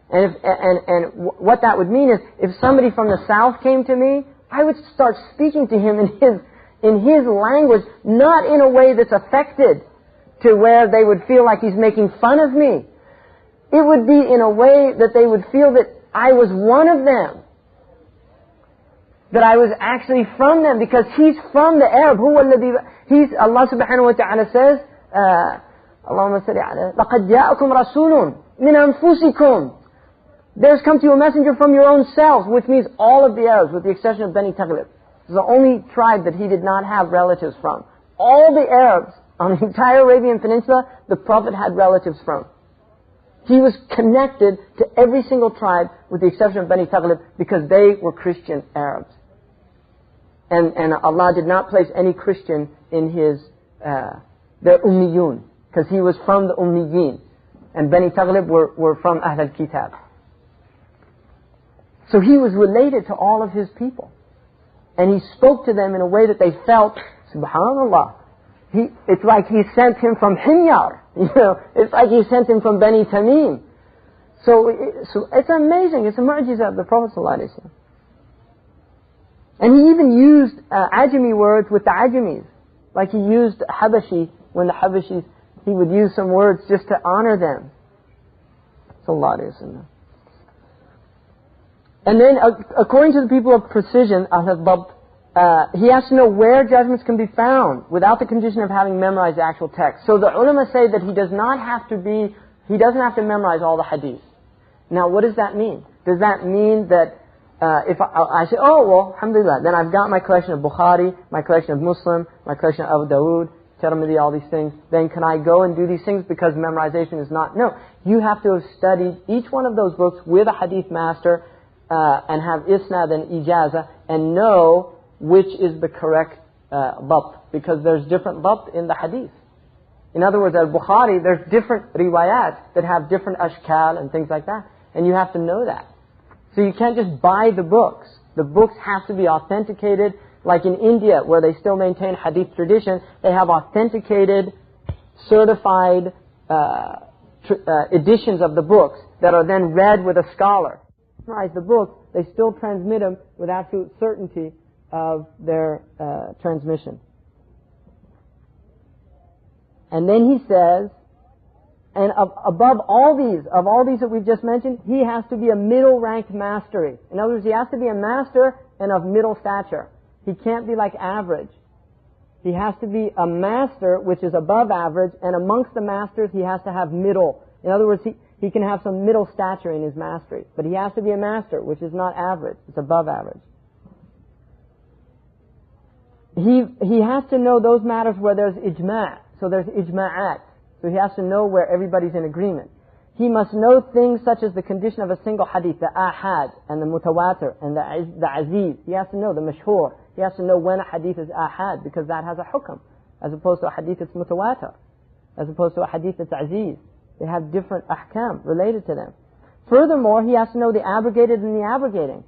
And what that would mean is, if somebody from the South came to me, I would start speaking to him in his language, not in a way that's affected to where they would feel like he's making fun of me. It would be in a way that they would feel that I was one of them. That I was actually from them, because he's from the Arab. Allah subhanahu wa ta'ala says, Allahumma salli ala, لَقَدْ جَاءَكُمْ رَسُولٌ مِنْ أَنفُسِكُمْ. There's come to you a messenger from your own selves, which means all of the Arabs, with the exception of Bani Taqlid. It's the only tribe that he did not have relatives from. All the Arabs on the entire Arabian Peninsula, the Prophet had relatives from. He was connected to every single tribe, with the exception of Bani Taqlid, because they were Christian Arabs. And Allah did not place any Christian in their Ummiyun, because he was from the Ummiyin. And Bani Taqlib were from Ahl al-Kitab. So he was related to all of his people. And he spoke to them in a way that they felt, subhanallah, it's like he sent him from Himyar. It's like he sent him from Bani Tamim. So it's amazing. It's a mu'jiza of the Prophet ﷺ. And he even used Ajami words with the Ajamis. Like he used Habashi, when the Habashis, he would use some words just to honor them. Sallallahu Alaihi Wasallam. And then, according to the people of precision, he has to know where judgments can be found without the condition of having memorized the actual text. So the ulama say that he doesn't have to memorize all the hadith. Now, what does that mean? Does that mean that if I say, oh, well, alhamdulillah, then I've got my collection of Bukhari, my collection of Muslim, my collection of Abu Dawood, Tirmidhi, all these things, then can I go and do these things because memorization is not? No. You have to have studied each one of those books with a hadith master, and have isnad and ijaza, and know which is the correct dhabt, because there's different dhabt in the hadith. In other words, al-Bukhari, there's different riwayat that have different ashkal and things like that, and you have to know that. So you can't just buy the books. The books have to be authenticated, like in India, where they still maintain hadith tradition. They have authenticated, certified editions of the books that are then read with a scholar. The books, they still transmit them with absolute certainty of their transmission. And then he says, And above all these, of all these that we've just mentioned, he has to be a middle-ranked mastery. In other words, he has to be a master and of middle stature. He can't be like average. He has to be a master, which is above average, and amongst the masters, he has to have middle. In other words, he can have some middle stature in his mastery. But he has to be a master, which is not average. It's above average. He has to know those matters where there's ijma'. So there's ijma'at. So he has to know where everybody's in agreement. He must know things such as the condition of a single hadith, the ahad and the mutawatir and the aziz. He has to know the mashhur. He has to know when a hadith is ahad because that has a hukm, as opposed to a hadith that's mutawatir, as opposed to a hadith that's aziz. They have different ahkam related to them. Furthermore, he has to know the abrogated and the abrogating.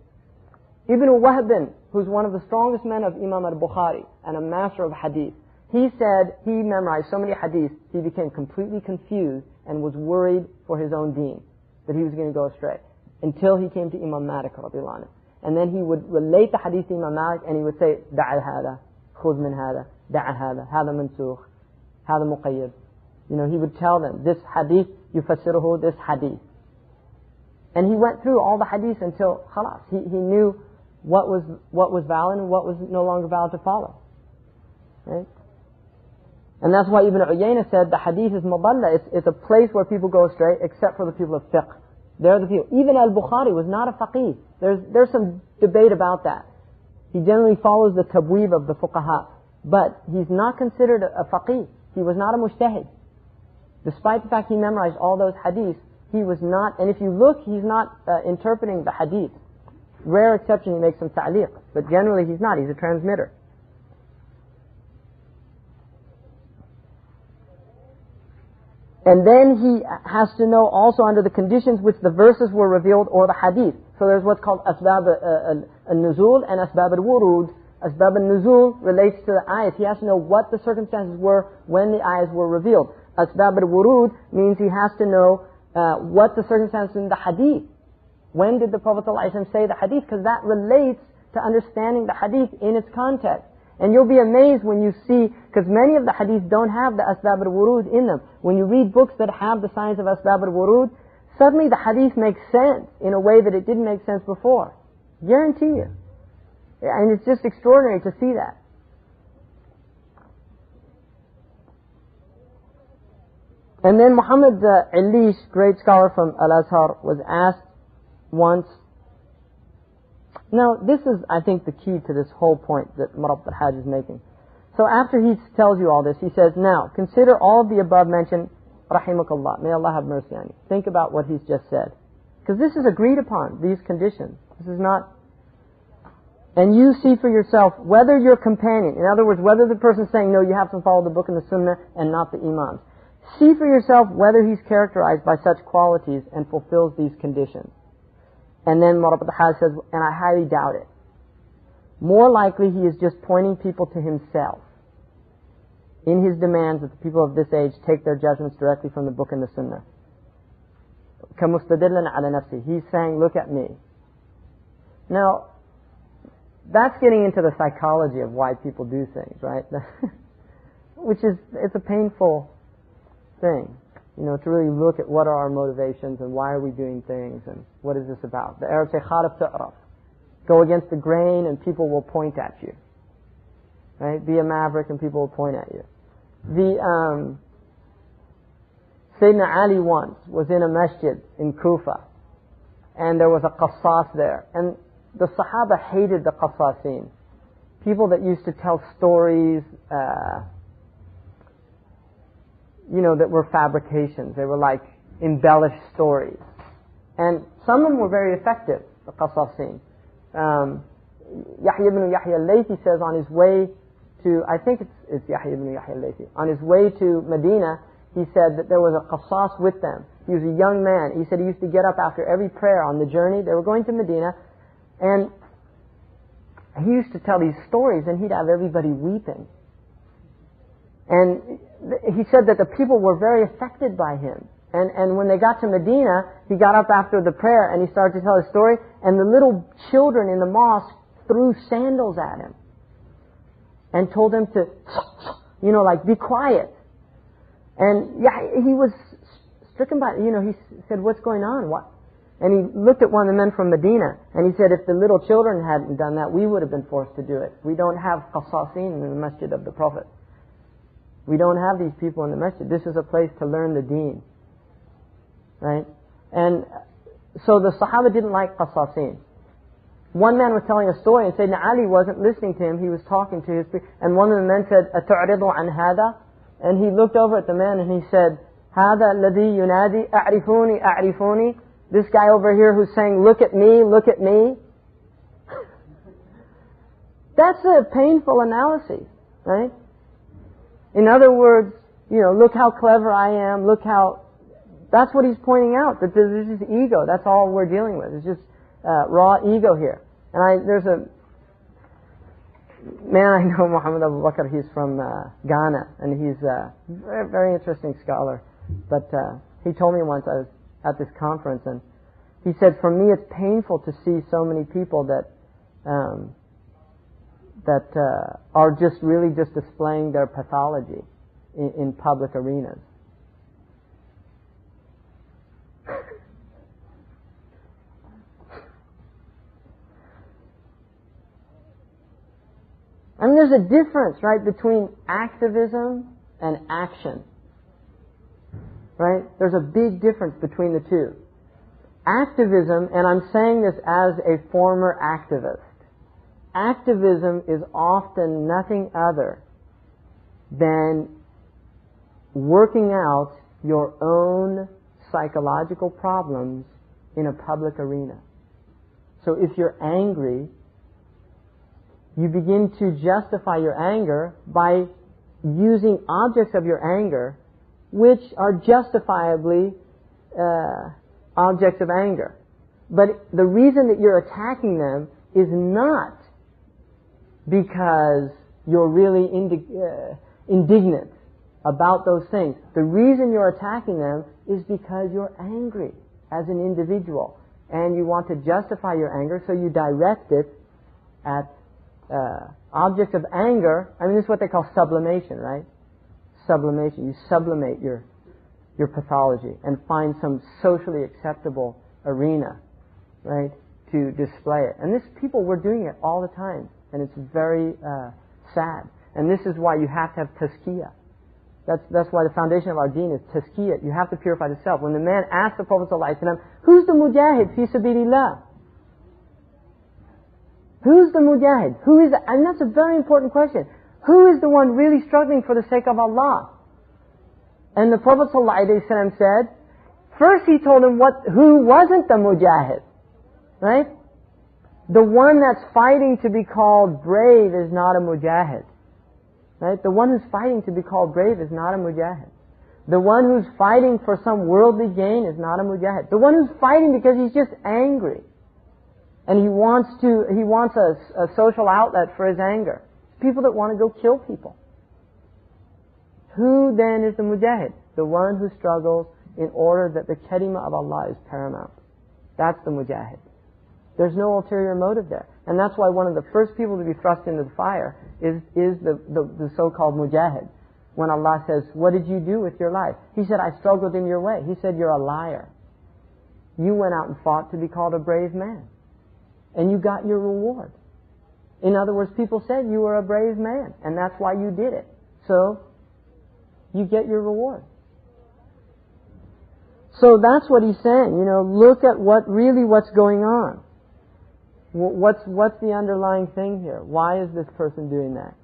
Ibn Wahb, who's one of the strongest men of Imam al-Bukhari and a master of hadith, he said he memorized so many hadiths, he became completely confused and was worried for his own deen, that he was going to go astray, until he came to Imam Malik radiallahu anhu. And then he would relate the hadith to Imam Malik and he would say, da'a hada, khudh min hada, da'a hada, hada mansukh, hada muqayyad. You know, he would tell them, this hadith, yufassiruhu, this hadith. And he went through all the hadiths until, khalas, he knew what was valid and what was no longer valid to follow. Right? And that's why Ibn Uyayna said the hadith is mudalla. It's a place where people go astray except for the people of fiqh. They're the people. Even al-Bukhari was not a faqih. There's some debate about that. He generally follows the tabweeb of the fuqaha. But he's not considered a faqih. He was not a mujtahid. Despite the fact he memorized all those hadiths, he was not, and if you look, he's not interpreting the hadith. Rare exception, he makes some ta'liq. But generally he's not. He's a transmitter. And then he has to know also under the conditions which the verses were revealed or the hadith. So there's what's called asbab al-nuzul and asbab al-wurud. Asbab al-nuzul relates to the ayat. He has to know what the circumstances were when the ayats were revealed. Asbab al-wurud means he has to know what the circumstances in the hadith. When did the Prophet ﷺ say the hadith? Because that relates to understanding the hadith in its context. And you'll be amazed when you see, because many of the hadiths don't have the asbab al-wurud in them. When you read books that have the science of asbab al-wurud, suddenly the hadith makes sense in a way that it didn't make sense before. Guarantee you. And it's just extraordinary to see that. And then Muhammad Ilish, great scholar from Al-Azhar, was asked once. Now, this is, I think, the key to this whole point that Murabit al Hajj is making. So after he tells you all this, he says, now, consider all of the above mentioned, rahimakallah, may Allah have mercy on you. Think about what he's just said. Because this is agreed upon, these conditions. This is not... And you see for yourself whether your companion, in other words, whether the person's saying, no, you have to follow the book and the sunnah and not the imams. See for yourself whether he's characterized by such qualities and fulfills these conditions. And then Murabit al Hajj says, and I highly doubt it. More likely he is just pointing people to himself in his demands that the people of this age take their judgments directly from the book and the sunnah. كَمُسْتَدِلًا عَلَى نَفْسِهِ. He's saying, look at me. Now, that's getting into the psychology of why people do things, right? Which is, it's a painful thing. You know, to really look at what are our motivations and why are we doing things and what is this about. The Arabs say, خَالِفْ تُعْرَفْ. Go against the grain and people will point at you. Right? Be a maverick and people will point at you. Sayyidina Ali once was in a masjid in Kufa and there was a qassas there. And the Sahaba hated the qassasin. People that used to tell stories, that were fabrications. They were like embellished stories. And some of them were very effective, the qasasin. Yahya ibn Yahya al-Laythi says on his way to, I think it's Yahya ibn Yahya al-Laythi, on his way to Medina, he said that there was a qassas with them. He was a young man. He said he used to get up after every prayer on the journey. They were going to Medina, and he used to tell these stories, and he'd have everybody weeping. And he said that the people were very affected by him. And when they got to Medina, he got up after the prayer and he started to tell his story, and the little children in the mosque threw sandals at him and told him to, be quiet. And he was stricken by, he said, what's going on? What? And he looked at one of the men from Medina, and he said, if the little children hadn't done that, we would have been forced to do it. We don't have qasasin in the masjid of the Prophet. We don't have these people in the masjid. This is a place to learn the deen. Right? And so the Sahaba didn't like qasasin. One man was telling a story, and Sayyidina Ali wasn't listening to him. He was talking to his people. And one of the men said, أَتُعْرِضُ عَنْ هَذَا? And he looked over at the man and he said, هَذَا الَّذِي يُنَادِي أَعْرِفُونِي أَعْرِفُونِي. This guy over here who's saying, look at me, look at me. That's a painful analysis, right? In other words, look how clever I am, look how... That's what he's pointing out, that there's just ego. That's all we're dealing with. It's just raw ego here. And there's a man I know, Muhammad Abu Bakr, he's from Ghana, and he's a very, very interesting scholar. But he told me once, I was at this conference, and he said, for me it's painful to see so many people that are just really just displaying their pathology in public arenas. I mean, there's a difference, right, between activism and action. Right? There's a big difference between the two. Activism, and I'm saying this as a former activist, activism is often nothing other than working out your own psychological problems in a public arena. So if you're angry, you begin to justify your anger by using objects of your anger which are justifiably objects of anger. But the reason that you're attacking them is not because you're really indignant about those things. The reason you're attacking them is because you're angry as an individual, and you want to justify your anger, so you direct it at objects of anger. I mean, this is what they call sublimation, right? Sublimation. You sublimate your pathology and find some socially acceptable arena, right, to display it. And people were doing it all the time, and it's very sad. And this is why you have to have tazkiyah. That's why the foundation of our deen is tazkiyah. You have to purify the self. When the man asked the Prophet ﷺ, who's the mujahid fi sabilillah? Who's the mujahid? Who is, and that's a very important question. Who is the one really struggling for the sake of Allah? And the Prophet ﷺ said, first he told him who wasn't the mujahid, right? The one that's fighting to be called brave is not a mujahid, right? The one who's fighting to be called brave is not a mujahid. The one who's fighting for some worldly gain is not a mujahid. The one who's fighting because he's just angry, and he wants a social outlet for his anger. People that want to go kill people. Who then is the mujahid? The one who struggles in order that the kalima of Allah is paramount. That's the mujahid. There's no ulterior motive there. And that's why one of the first people to be thrust into the fire is the so-called mujahid. When Allah says, what did you do with your life? He said, I struggled in your way. He said, you're a liar. You went out and fought to be called a brave man. And you got your reward. In other words, people said you were a brave man, and that's why you did it. So, you get your reward. So that's what he's saying. Look at what's going on. What's the underlying thing here? Why is this person doing that?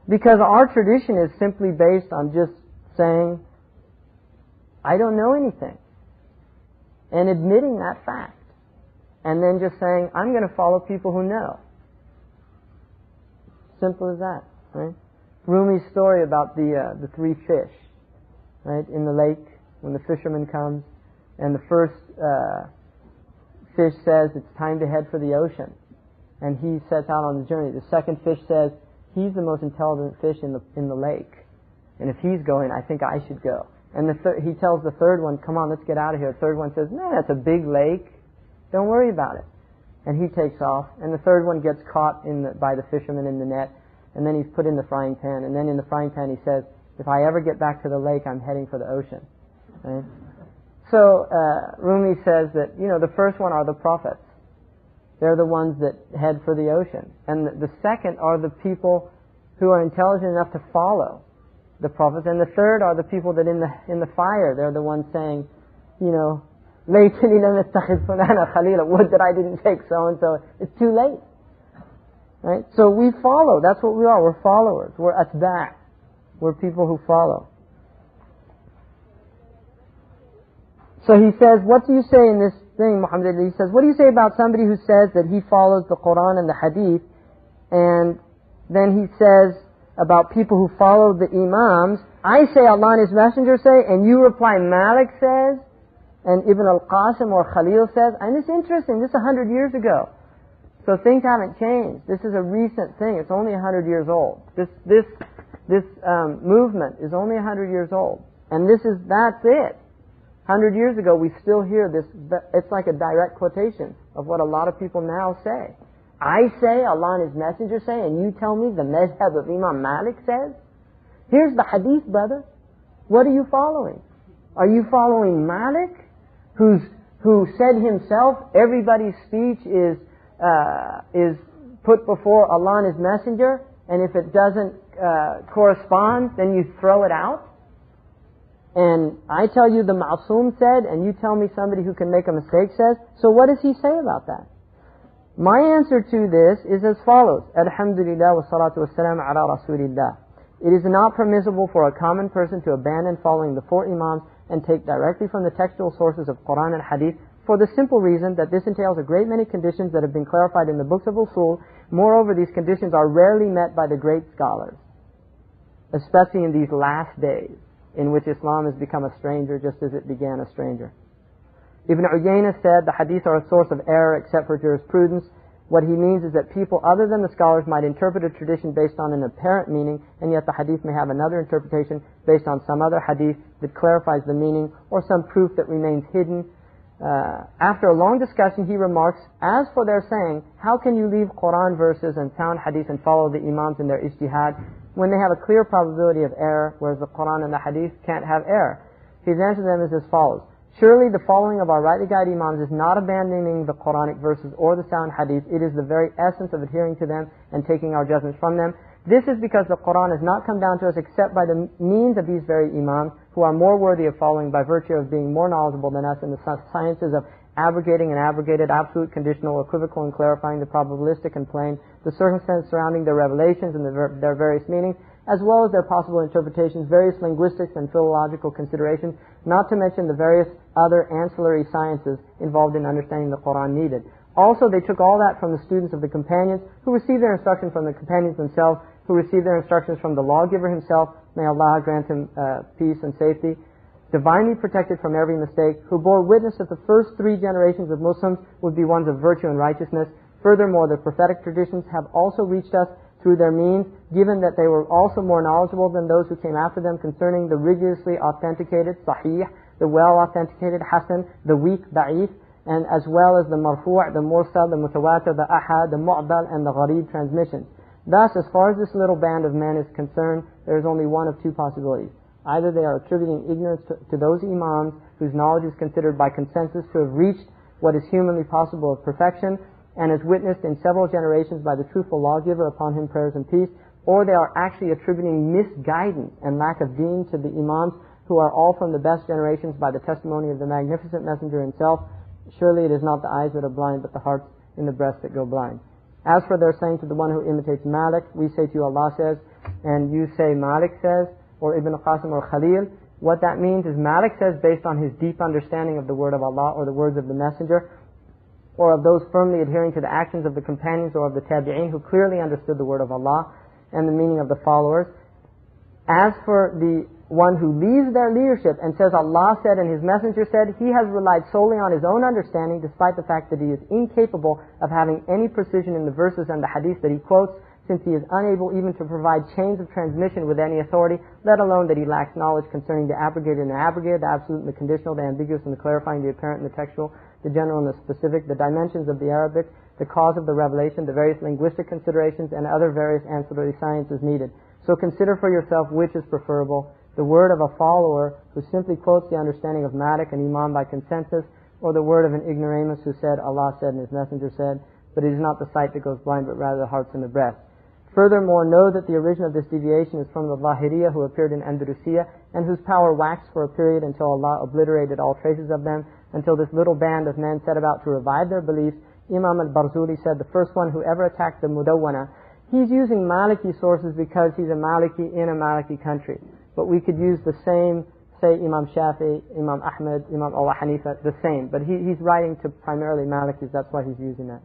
Because our tradition is simply based on just saying, I don't know anything, and admitting that fact. And then just saying, I'm going to follow people who know. Simple as that, right? Rumi's story about the three fish, right, in the lake, when the fisherman comes, and the first fish says it's time to head for the ocean, and he sets out on the journey. The second fish says, he's the most intelligent fish in the lake, and if he's going, I think I should go. And he tells the third one, come on, let's get out of here. The third one says, no, that's a big lake. Don't worry about it. And he takes off, and the third one gets caught by the fisherman in the net, and then he's put in the frying pan, and then in the frying pan he says, if I ever get back to the lake, I'm heading for the ocean. Right? So Rumi says that, the first one are the prophets. They're the ones that head for the ocean. And the second are the people who are intelligent enough to follow the prophets. And the third are the people that in the fire, they're the ones saying, Laytani lam attakhidh fulana khalila. Would that I didn't take so and so. It's too late. Right? So we follow. That's what we are. We're followers. We're atba'. We're people who follow. So he says, what do you say in this thing, Muhammad? He says, what do you say about somebody who says that he follows the Quran and the Hadith, and then he says about people who follow the imams, I say Allah and His Messenger say, and you reply Malik says, and Ibn al-Qasim or Khalil says, and it's interesting, this is 100 years ago. So things haven't changed. This is a recent thing. It's only 100 years old. This movement is only 100 years old. And that's it. 100 years ago, we still hear this. It's like a direct quotation of what a lot of people now say. I say, Allah and His Messenger say, and you tell me the madhhab of Imam Malik says? Here's the hadith, brother. What are you following? Are you following Malik, who said himself, everybody's speech is put before Allah and His Messenger, and if it doesn't correspond, then you throw it out? And I tell you the Ma'soom said, and you tell me somebody who can make a mistake says, so what does he say about that? My answer to this is as follows. Alhamdulillah wa salatu wa salam ala rasulillah. It is not permissible for a common person to abandon following the four imams and take directly from the textual sources of Quran and Hadith, for the simple reason that this entails a great many conditions that have been clarified in the books of Usul. Moreover, these conditions are rarely met by the great scholars, especially in these last days, in which Islam has become a stranger just as it began a stranger. Ibn Uyayna said, the hadith are a source of error except for jurisprudence. What he means is that people other than the scholars might interpret a tradition based on an apparent meaning, and yet the hadith may have another interpretation based on some other hadith that clarifies the meaning, or some proof that remains hidden. After a long discussion, he remarks, as for their saying, how can you leave Quran verses and sound hadith and follow the imams in their ijtihad, when they have a clear probability of error, whereas the Quran and the Hadith can't have error? His answer to them is as follows. Surely the following of our rightly guided imams is not abandoning the Quranic verses or the sound Hadith. It is the very essence of adhering to them and taking our judgments from them. This is because the Quran has not come down to us except by the means of these very imams, who are more worthy of following by virtue of being more knowledgeable than us in the sciences of abrogating and abrogated, absolute, conditional, equivocal, and clarifying, the probabilistic and plain, the circumstances surrounding their revelations and their various meanings, as well as their possible interpretations, various linguistics and philological considerations, not to mention the various other ancillary sciences involved in understanding the Quran needed. Also, they took all that from the students of the companions, who received their instruction from the companions themselves, who received their instructions from the lawgiver himself, may Allah grant him peace and safety, divinely protected from every mistake, who bore witness that the first three generations of Muslims would be ones of virtue and righteousness. Furthermore, the prophetic traditions have also reached us through their means, given that they were also more knowledgeable than those who came after them concerning the rigorously authenticated sahih, the well authenticated hasan, the weak da'if, and as well as the marfu', the mursal, the mutawatir, the ahad, the mu'dal, and the gharib transmissions. Thus, as far as this little band of men is concerned, there is only one of two possibilities. Either they are attributing ignorance to those imams whose knowledge is considered by consensus to have reached what is humanly possible of perfection, and is witnessed in several generations by the truthful lawgiver, upon whom prayers and peace, or they are actually attributing misguidance and lack of deen to the imams, who are all from the best generations by the testimony of the magnificent messenger himself. Surely it is not the eyes that are blind, but the hearts in the breast that go blind. As for their saying to the one who imitates Malik, we say to you Allah says, and you say Malik says, or Ibn Qasim or Khalil. What that means is Malik says based on his deep understanding of the word of Allah or the words of the messenger, or of those firmly adhering to the actions of the companions or of the tabi'een who clearly understood the word of Allah and the meaning of the followers. As for the one who leaves their leadership and says Allah said and His Messenger said, he has relied solely on his own understanding, despite the fact that he is incapable of having any precision in the verses and the hadith that he quotes, since he is unable even to provide chains of transmission with any authority, let alone that he lacks knowledge concerning the abrogated and the abrogated, the absolute and the conditional, the ambiguous and the clarifying, the apparent and the textual, the general and the specific, the dimensions of the Arabic, the cause of the revelation, the various linguistic considerations, and other various ancillary sciences needed. So consider for yourself which is preferable. the word of a follower who simply quotes the understanding of Malik and Imam by consensus, or the word of an ignoramus who said, Allah said and His Messenger said, but it is not the sight that goes blind, but rather the hearts and the breast. Furthermore, know that the origin of this deviation is from the Zahiriyah who appeared in Andalusia and whose power waxed for a period until Allah obliterated all traces of them, until this little band of men set about to revive their beliefs. Imam al-Barzuli said the first one who ever attacked the Mudawwana, he's using Maliki sources because he's a Maliki in a Maliki country. But we could use the same, say Imam Shafi'i, Imam Ahmed, Imam Abu Hanifa, the same. But he's writing to primarily Malikis, that's why he's using that.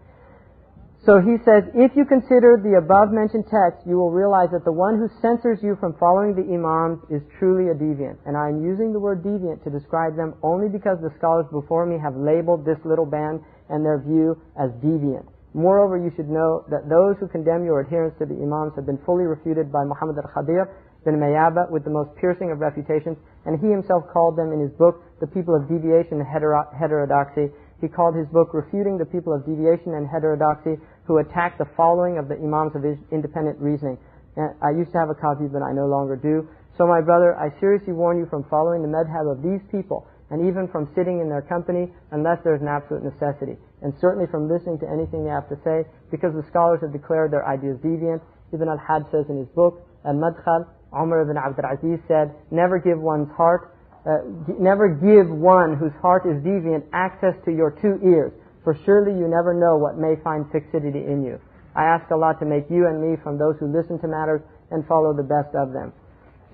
So he says, if you consider the above-mentioned text, you will realize that the one who censors you from following the imams is truly a deviant. And I am using the word deviant to describe them only because the scholars before me have labeled this little band and their view as deviant. Moreover, you should know that those who condemn your adherence to the imams have been fully refuted by Muhammad al-Khadir bin Mayaba with the most piercing of refutations, and he himself called them in his book, The People of Deviation and Heterodoxy. He called his book Refuting the People of Deviation and Heterodoxy, who attack the following of the imams of independent reasoning. And I used to have a copy, but I no longer do. So my brother, I seriously warn you from following the madhab of these people, and even from sitting in their company, unless there is an absolute necessity. And certainly from listening to anything they have to say, because the scholars have declared their ideas deviant. Ibn al-Hajj says in his book, Al-Madkhal, Umar ibn Abd al-Aziz said, never give one whose heart is deviant access to your two ears, for surely you never know what may find fixity in you. I ask Allah to make you and me from those who listen to matters and follow the best of them.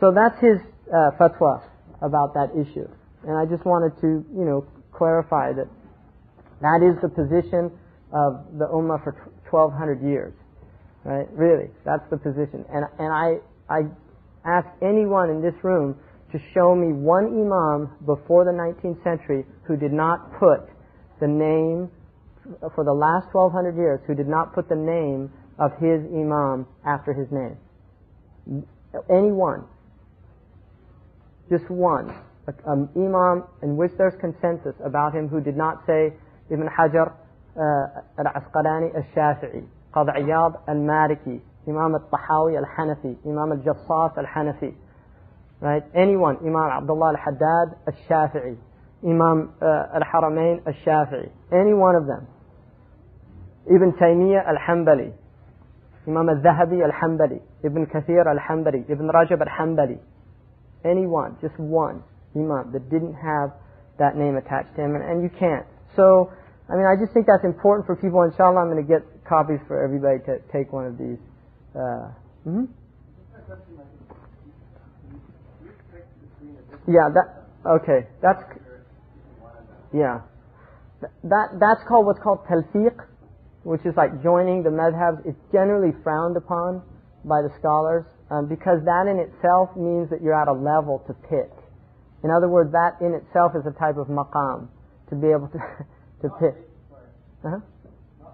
So that's his fatwa about that issue. And I just wanted to, clarify that that is the position of the Ummah for 1200 years. Right? Really, that's the position. And I ask anyone in this room to show me one imam before the 19th century who did not put the name, for the last 1200 years, who did not put the name of his imam after his name. Anyone. Just one. An imam in which there's consensus about him who did not say Ibn Hajar al-Asqalani al-Shafi'i, Qadi Iyad al-Maliki, Imam al-Tahawi al-Hanafi, Imam al-Jassas al-Hanafi. Right? Anyone. Imam Abdullah al-Haddad al-Shafi'i, Imam al-Haramain al-Shafi'i. Any one of them. Ibn Taymiyyah al-Hanbali, Imam al-Dhahabi al-Hanbali, Ibn Kathir al-Hanbali, Ibn Rajab al-Hanbali. Any one. Just one imam that didn't have that name attached to him. And you can't. So, I just think that's important for people. Inshallah, I'm going to get copies for everybody to take one of these. Yeah, that's called what's called talfiq, which is like joining the madhabs. It's generally frowned upon by the scholars because that in itself means that you're at a level to pick. In other words, that in itself is a type of maqam, to be able to pick. Not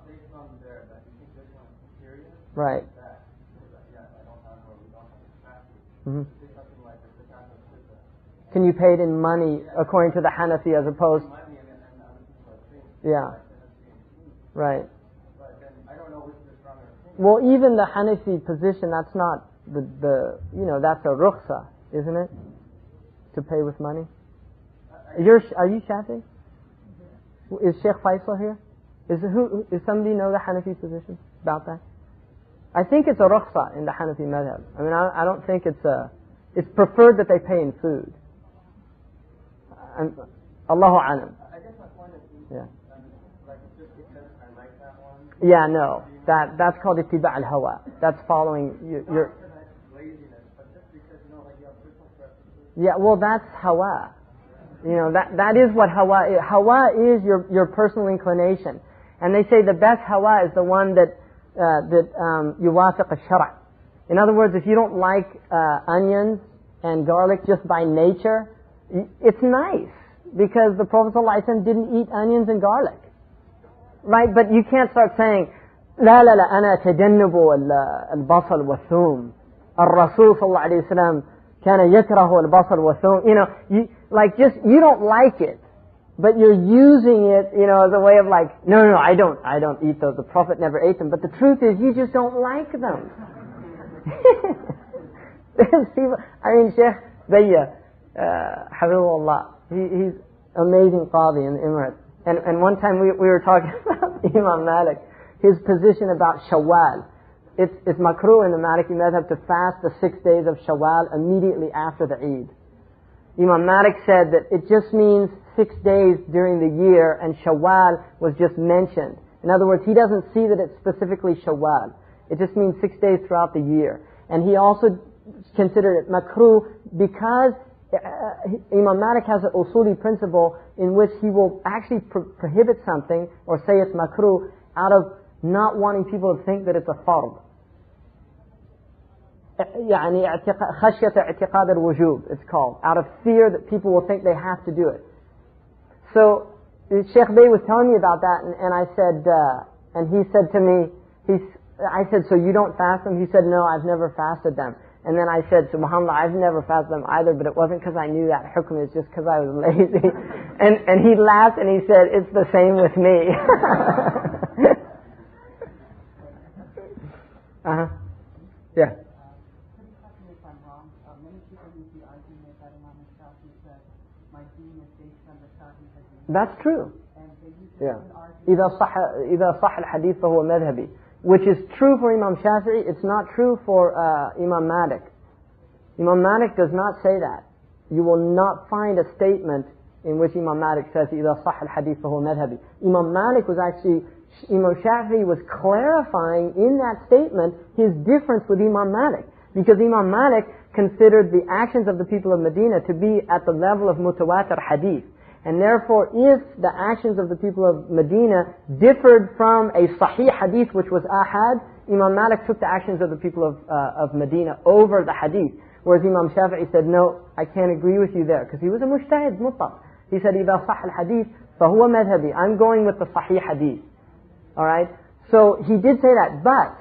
based on there, but you think there's one period? Right. Can you pay it in money according to the Hanafi as opposed? Yeah. Right. Well, even the Hanafi position, that's not that's a rukhsa, isn't it? To pay with money. Are you Shafi? Is Shaykh Faisal here? Is somebody know the Hanafi position about that? I think it's a rukhsa in the Hanafi madhab. I don't think it's preferred that they pay in food. Allahu alam. I guess my point is, just because I like that one. Yeah, no, that's called ittiba' al-hawa. That's following your. Yeah, well, that's hawa. That is what hawa is. Hawa is your personal inclination, and they say the best hawa is the one that yuwafiq al-shara'. In other words, if you don't like onions and garlic just by nature, it's nice because the Prophet ﷺ didn't eat onions and garlic, right? But you can't start saying, لا أنا أتجنب البصل والثوم. الرسول صلى الله عليه وسلم كان يكره البصل والثوم. You don't like it, but you're using it, as a way of no, I don't eat those. The Prophet never ate them. But the truth is, you just don't like them. There's people, Bayya, Hafizahullah, he's amazing qadi in the Emirates. And one time we were talking about Imam Malik, his position about Shawwal. It's makruh in the Maliki madhab to fast the 6 days of Shawwal immediately after the Eid. Imam Malik said that it just means 6 days during the year, and Shawwal was just mentioned. In other words, he doesn't see that it's specifically Shawwal. It just means 6 days throughout the year. And he also considered it makruh because Imam Malik has an usuli principle in which he will actually prohibit something or say it's makruh out of not wanting people to think that it's a fard. يعني خشية اعتقاد الوجوب, it's called, out of fear that people will think they have to do it. So Shaykh Bey was telling me about that, and I said, and he said to me, I said, so you don't fast them? He said, no, I've never fasted them. And then I said, subhanAllah, I've never fasted them either, but it wasn't because I knew that hukm, it's just because I was lazy. and he laughed and he said, it's the same with me. Yeah. That's true. Yeah. إذا صح الحديث فهو مذهبي, which is true for Imam Shafi'i. It's not true for Imam Malik. Imam Malik does not say that. You will not find a statement in which Imam Malik says إذا صح الحديث فهو مذهبي. Imam Malik was actually, Imam Shafi'i was clarifying in that statement his difference with Imam Malik, because Imam Malik considered the actions of the people of Medina to be at the level of mutawatir hadith. And therefore, if the actions of the people of Medina differed from a sahih hadith, which was ahad, Imam Malik took the actions of the people of Medina over the hadith. Whereas Imam Shafi'i said, no, I can't agree with you there, because he was a mujtahid mutlaq. He said, إِذَا صَحَّ الْحَدِيث فَهُوَ مَذْهَبِي. I'm going with the sahih hadith. Alright? So he did say that, but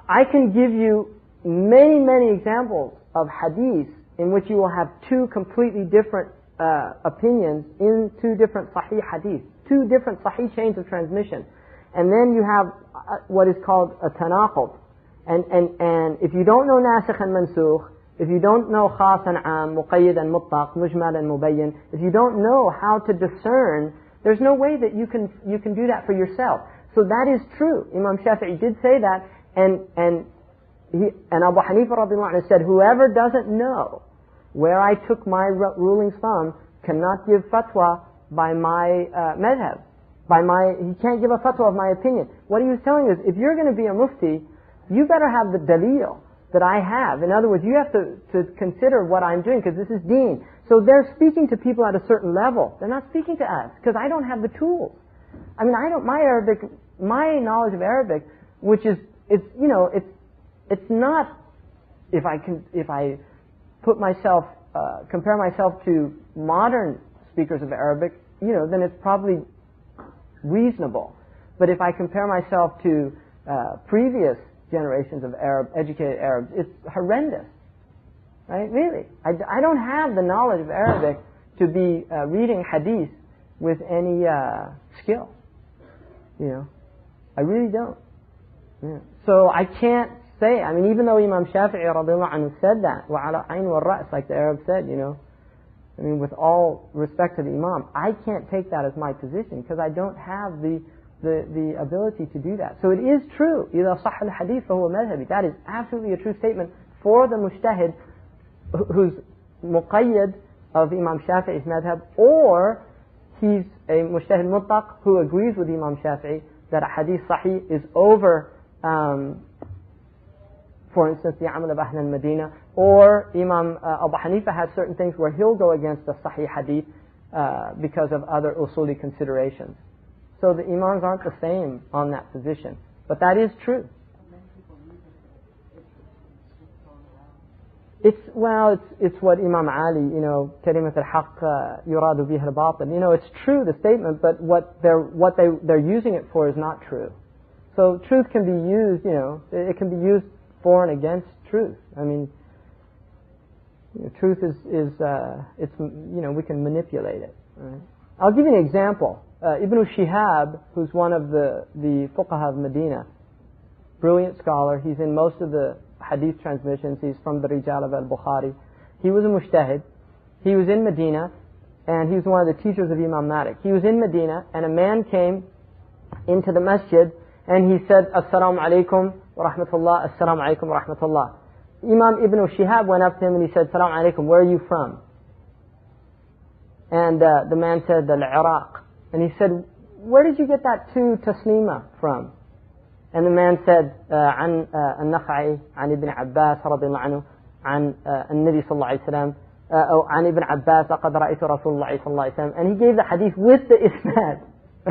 I can give you many, many examples of hadiths in which you will have two completely different opinions in two different sahih hadith, two different sahih chains of transmission. And then you have what is called a tanaqud. And if you don't know nasikh and mansukh, if you don't know khas and am, muqayyid and mutlaq, mujmal and mubayyin, if you don't know how to discern, there's no way that you can do that for yourself. So that is true. Imam Shafi'i did say that, and Abu Hanifa radiallahu anhu said, whoever doesn't know where I took my rulings from cannot give fatwa by my madhab. He can't give a fatwa of my opinion. What he was telling us, if you're going to be a mufti, you better have the dalil that I have. In other words, you have to consider what I'm doing, because this is deen. So they're speaking to people at a certain level. They're not speaking to us, because I don't have the tools. I mean, my knowledge of Arabic, which is, it's not, if I put myself, compare myself to modern speakers of Arabic, then it's probably reasonable. But if I compare myself to previous generations of educated Arabs, it's horrendous. Right? Really. I don't have the knowledge of Arabic to be reading hadith with any skill. I really don't. Yeah. So I can't say, even though Imam Shafi'i radiallahu anhu said that, وَعَلَى عَيْنِ وَالرَّأْسِ, like the Arabs said, with all respect to the Imam, I can't take that as my position, because I don't have the ability to do that. So it is true, إِذَا صَحَّ الْحَدِيث فَهُوَ مَذْهَبِ. That is absolutely a true statement for the mujtahid who's muqayyad of Imam Shafi'i's madhab, or he's a mujtahid mutlaq who agrees with Imam Shafi'i that a hadith sahih is over, for instance, the amal of Ahl al-Madinah, or Imam Abu Hanifa has certain things where he'll go against the sahih hadith because of other usuli considerations. So the imams aren't the same on that position. But that is true. It's what Imam Ali, كلمة الحق يراد بها الباطل. It's true, the statement, but what they're using it for is not true. So truth can be used, it can be used for and against truth. Truth is we can manipulate it. Right? I'll give you an example. Ibn Shihab, who's one of the fuqaha of Medina, brilliant scholar. He's in most of the hadith transmissions. He's from the Rijal of al-Bukhari. He was a mujtahid. He was in Medina, and he was one of the teachers of Imam Malik. He was in Medina, and a man came into the masjid, and he said, Assalamu alaikum wa rahmatullah, Assalamu alaikum wa rahmatullah. Imam Ibn Shihab went up to him and he said, Assalamu alaikum, where are you from? And the man said, Al-Iraq. And he said, where did you get that two taslima from? And the man said, عن النخعي عن ابن عباس رضي الله عنه عن النبي صلى الله عليه وسلم أو عن ابن عباس لقد رأيت رسول الله صلى الله عليه وسلم. And he gave the hadith with the isnad.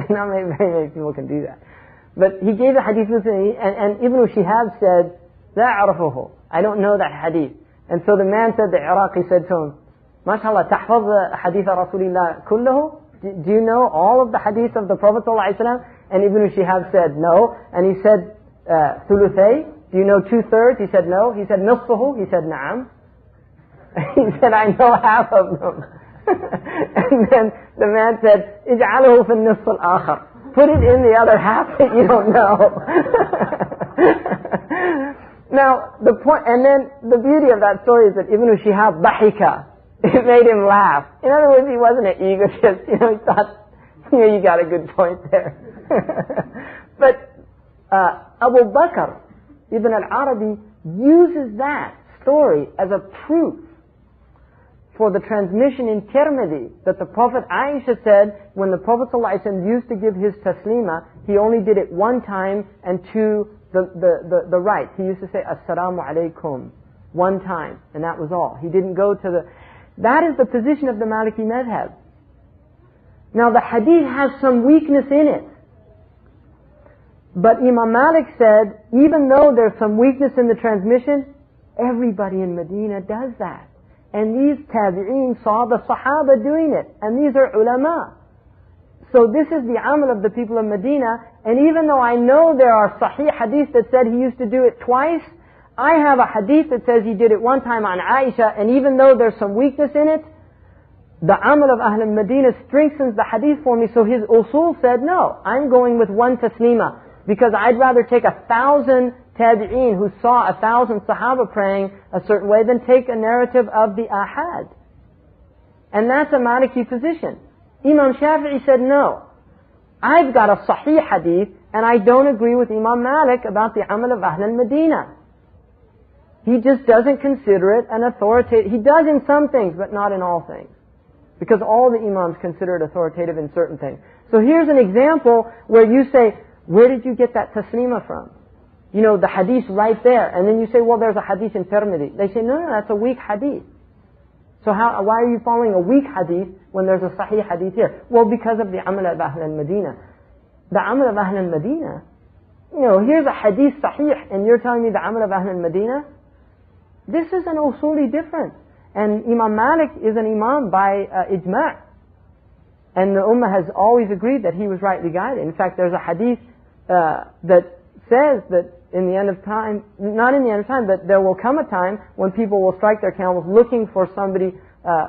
Not very many people can do that. But he gave the hadith with the, and Ibn Shihab said, لا أعرفه. I don't know that hadith. And so the man said, the Iraqi said to him, ما شاء الله تحفظ حديث رسول الله كله? Do you know all of the hadith of the Prophet ﷺ? And Ibn Shihab said, no. And he said, ثلثي? Do you know 2/3? He said, no. He said, نصفه? He said, نعم. He said, I know half of them. And then the man said, اجعله في النصف الآخر. Put it in the other half that you don't know. Now, the point, and then the beauty of that story is that Ibn Shihab ضحك. It made him laugh. In other words, he wasn't an egotist. He thought, you got a good point there. But Abu Bakr Ibn al-Arabi uses that story as a proof for the transmission in Tirmidhi that the Prophet Aisha said when the Prophet ﷺ used to give his taslima, he only did it one time and to the right. He used to say Assalamu alaikum one time, and that was all. He didn't go to the... That is the position of the Maliki Madhhab. Now the hadith has some weakness in it. But Imam Malik said, even though there's some weakness in the transmission, everybody in Medina does that. And these tabi'een saw the Sahaba doing it. And these are ulama. So this is the amal of the people of Medina. And even though I know there are sahih hadith that said he used to do it twice, I have a hadith that says he did it one time on Aisha, and even though there's some weakness in it, the amal of Ahl al-Madinah strengthens the hadith for me, so his usul said, no, I'm going with one taslima, because I'd rather take 1,000 tabi'een who saw 1,000 sahaba praying a certain way than take a narrative of the ahad. And that's a Maliki position. Imam Shafi'i said, no, I've got a sahih hadith, and I don't agree with Imam Malik about the amal of Ahl al-Madinah. He just doesn't consider it an authoritative. He does in some things, but not in all things. Because all the imams consider it authoritative in certain things. So here's an example where you say, where did you get that taslima from? You know, the hadith right there. And then you say, well, there's a hadith in Tirmidhi. They say, no, that's a weak hadith. So why are you following a weak hadith when there's a sahih hadith here? Well, because of the amal of Ahl al-Madinah. The amal of Ahl al-Madinah, you know, here's a hadith sahih, and you're telling me the amal of Ahl al-Madinah? This is an usuli difference. And Imam Malik is an imam by ijma'. And the ummah has always agreed that he was rightly guided. In fact, there's a hadith that says that in the end of time, not in the end of time, but there will come a time when people will strike their camels looking for somebody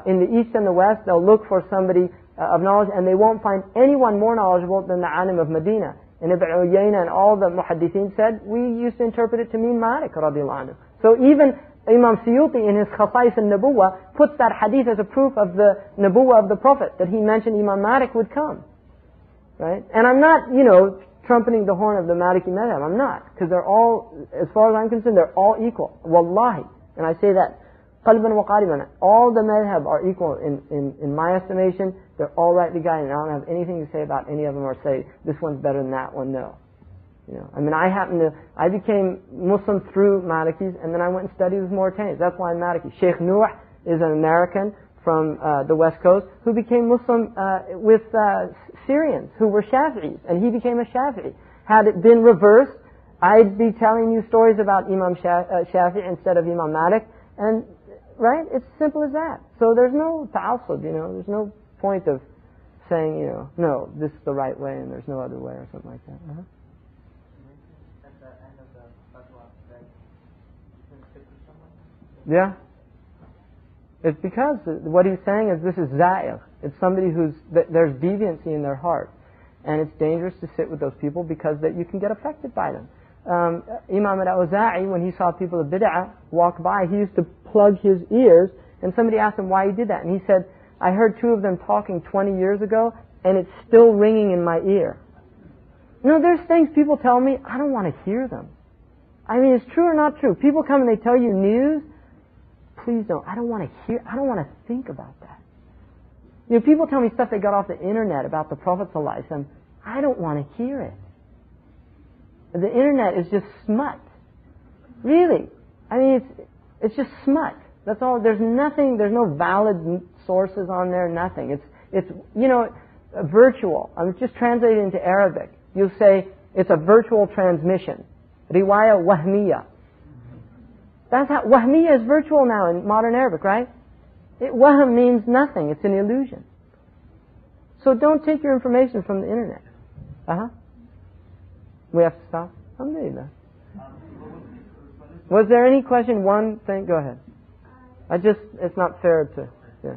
in the east and the west. They'll look for somebody of knowledge, and they won't find anyone more knowledgeable than the alim of Medina. And Ibn Uyayna and all the muhaddithin said, we used to interpret it to mean Malik radiallahu anhu. So even Imam Suyuti in his Khasais al-Nabuwa puts that hadith as a proof of the Nabuwa of the Prophet, that he mentioned Imam Malik would come. Right? And I'm not, trumpeting the horn of the Maliki Madhhab. I'm not. Because they're all, as far as I'm concerned, they're all equal. Wallahi. And I say that. Qalban wa qaliban. All the Madhhab are equal in my estimation. They're all rightly guided. I don't have anything to say about any of them or say, this one's better than that one. No. I became Muslim through Malikis, and then I went and studied with Mauritanians. That's why I'm Maliki. Shaykh Nuh is an American from the West Coast who became Muslim with Syrians who were Shafi'is, and he became a Shafi'i. Had it been reversed, I'd be telling you stories about Imam Shafi'i instead of Imam Malik, and right? It's simple as that. So there's no ta'assub, there's no point of saying, no, this is the right way and there's no other way or something like that. Uh-huh. Yeah. It's because what he's saying is this is za'ir. It's somebody there's deviancy in their heart. And it's dangerous to sit with those people because that you can get affected by them. Imam al-Awza'i, when he saw people of bid'ah walk by, he used to plug his ears And somebody asked him why he did that. And he said, I heard two of them talking 20 years ago, and it's still ringing in my ear. No, there's things people tell me, I don't want to hear them. I mean, it's true or not true. People come and they tell you news, please don't. I don't want to hear, I don't want to think about that. You know, people tell me stuff they got off the internet about the Prophet ﷺ. I don't want to hear it. The internet is just smut. Really. I mean, it's just smut. That's all. There's nothing, there's no valid sources on there, nothing. It's you know, virtual. I'm just translating into Arabic. You'll say it's a virtual transmission. Riwaya wahmiya. That's how, wahmiya is virtual now in modern Arabic, right? Wahm means nothing. It's an illusion. So don't take your information from the internet. We have to stop? Alhamdulillah. Was there any question? One thing? Go ahead. It's not fair to, yeah.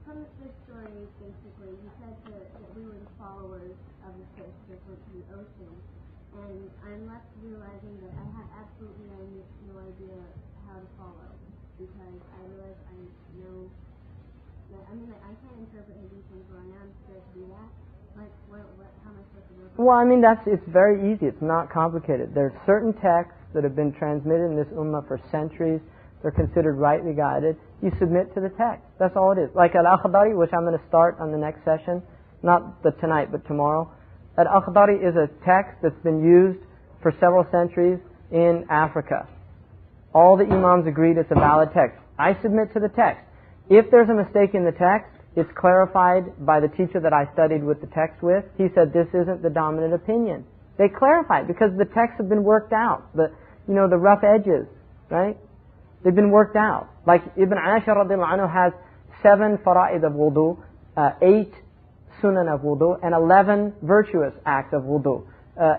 From this story, basically, you said that we were the followers of the fish that went to the ocean. And I'm left realizing that I have absolutely no idea how to follow. Because I realize I know that, I mean, like, I can't interpret Hindu things where I am scared to do that. Like, how am I supposed to do it? Well, I mean, it's very easy. It's not complicated. There are certain texts that have been transmitted in this ummah for centuries. They're considered rightly guided. You submit to the text. That's all it is. Like Al-Akhdari, which I'm going to start on the next session, not tonight, but tomorrow. Al-Akhdari is a text that's been used for several centuries in Africa. All the imams agreed it's a valid text. I submit to the text. If there's a mistake in the text, it's clarified by the teacher that I studied with the text with. He said this isn't the dominant opinion. They clarified because the texts have been worked out. The rough edges, right? They've been worked out. Like Ibn Ashar radiallahu anhu has 7 fara'id of wudu, 8 sunan of wudu, and 11 virtuous acts of wudu.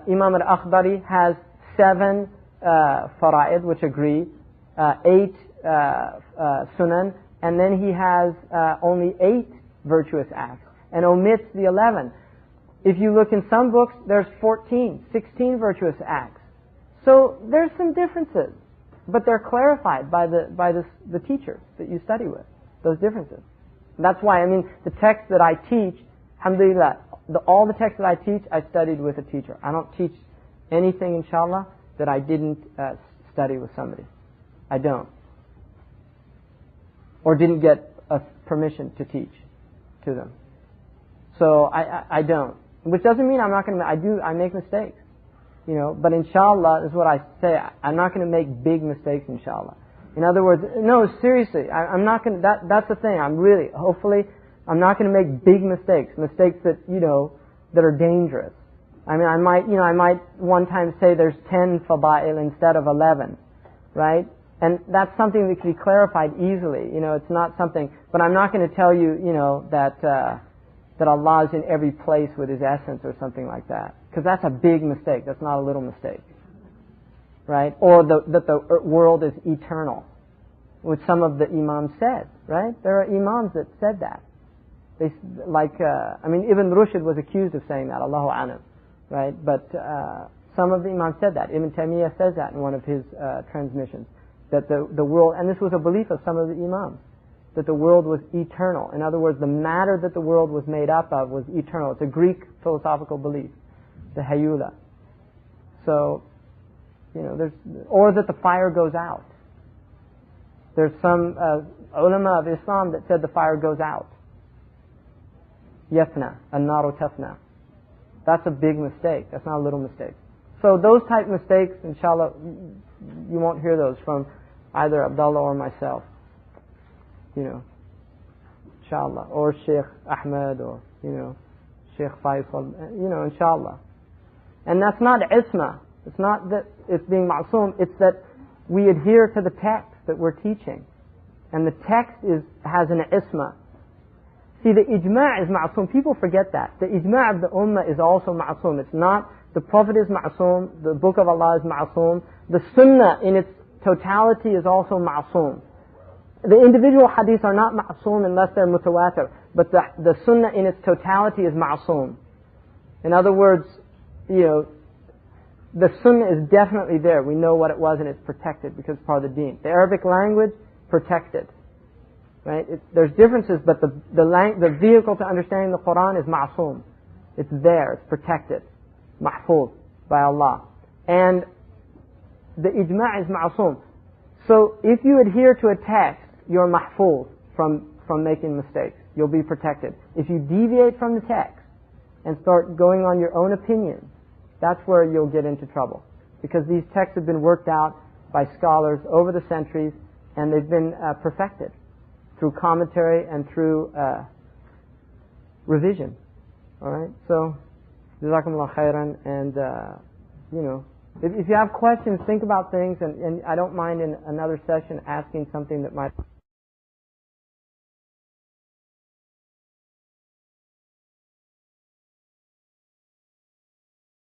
Imam al-Akhdari has 7 fara'id, which agree, 8 sunan, and then he has only 8 virtuous acts, and omits the 11. If you look in some books, there's 14, 16 virtuous acts. So there's some differences, but they're clarified by the teachers that you study with, those differences. And that's why, I mean, the text that I teach, alhamdulillah, all the texts that I teach, I studied with a teacher. I don't teach anything, inshallah, that I didn't study with somebody. I don't. Or didn't get permission to teach to them. So I don't. Which doesn't mean I'm not going to, I make mistakes. You know, but inshallah is what I say. I'm not going to make big mistakes, inshallah. In other words, no, seriously, I'm not going to, that's the thing. Hopefully, I'm not going to make big mistakes that, that are dangerous. I mean, I might one time say there's 10 fada'il instead of 11, right? And that's something that can be clarified easily. It's not something, but I'm not going to tell you, that Allah is in every place with His essence or something like that. Because that's a big mistake. That's not a little mistake. Right? Or that the world is eternal, which some of the imams said, right? There are imams that said that. Ibn Rushd was accused of saying that, Allahu A'lam, right? But some of the imams said that. Ibn Taymiyyah says that in one of his transmissions, that the world, and this was a belief of some of the imams, that the world was eternal. In other words, the matter that the world was made up of was eternal. It's a Greek philosophical belief, the hayula. So, or that the fire goes out. There's some ulama of Islam that said the fire goes out. Yafna, an-naru tafna. That's a big mistake. That's not a little mistake. So those type mistakes, inshallah, you won't hear those from either Abdullah or myself. Inshallah. Or Shaykh Ahmed or, Shaykh Faisal, inshallah. And that's not isma. It's not that it's being ma'soom. It's that we adhere to the text that we're teaching. And the text has an isma. See, the ijma' is ma'soom. People forget that. The ijma' of the ummah is also ma'soom. It's not, the Prophet is ma'soom, the Book of Allah is ma'soom, the Sunnah in its totality is also ma'soom. The individual hadiths are not ma'soom unless they're mutawatir, but the Sunnah in its totality is ma'soom. In other words, the Sunnah is definitely there. We know what it was and it's protected because it's part of the deen. The Arabic language protected. Right? There's differences, but the vehicle to understanding the Quran is ma'soom. It's there, it's protected, mahfuz by Allah. And the ijma' is ma'soom. So if you adhere to a text, you're mahfuz from making mistakes. You'll be protected. If you deviate from the text and start going on your own opinion, that's where you'll get into trouble. Because these texts have been worked out by scholars over the centuries, and they've been perfected through commentary and through revision. All right? So, jazakumullah khairan, and, if you have questions, think about things, and I don't mind in another session asking something that might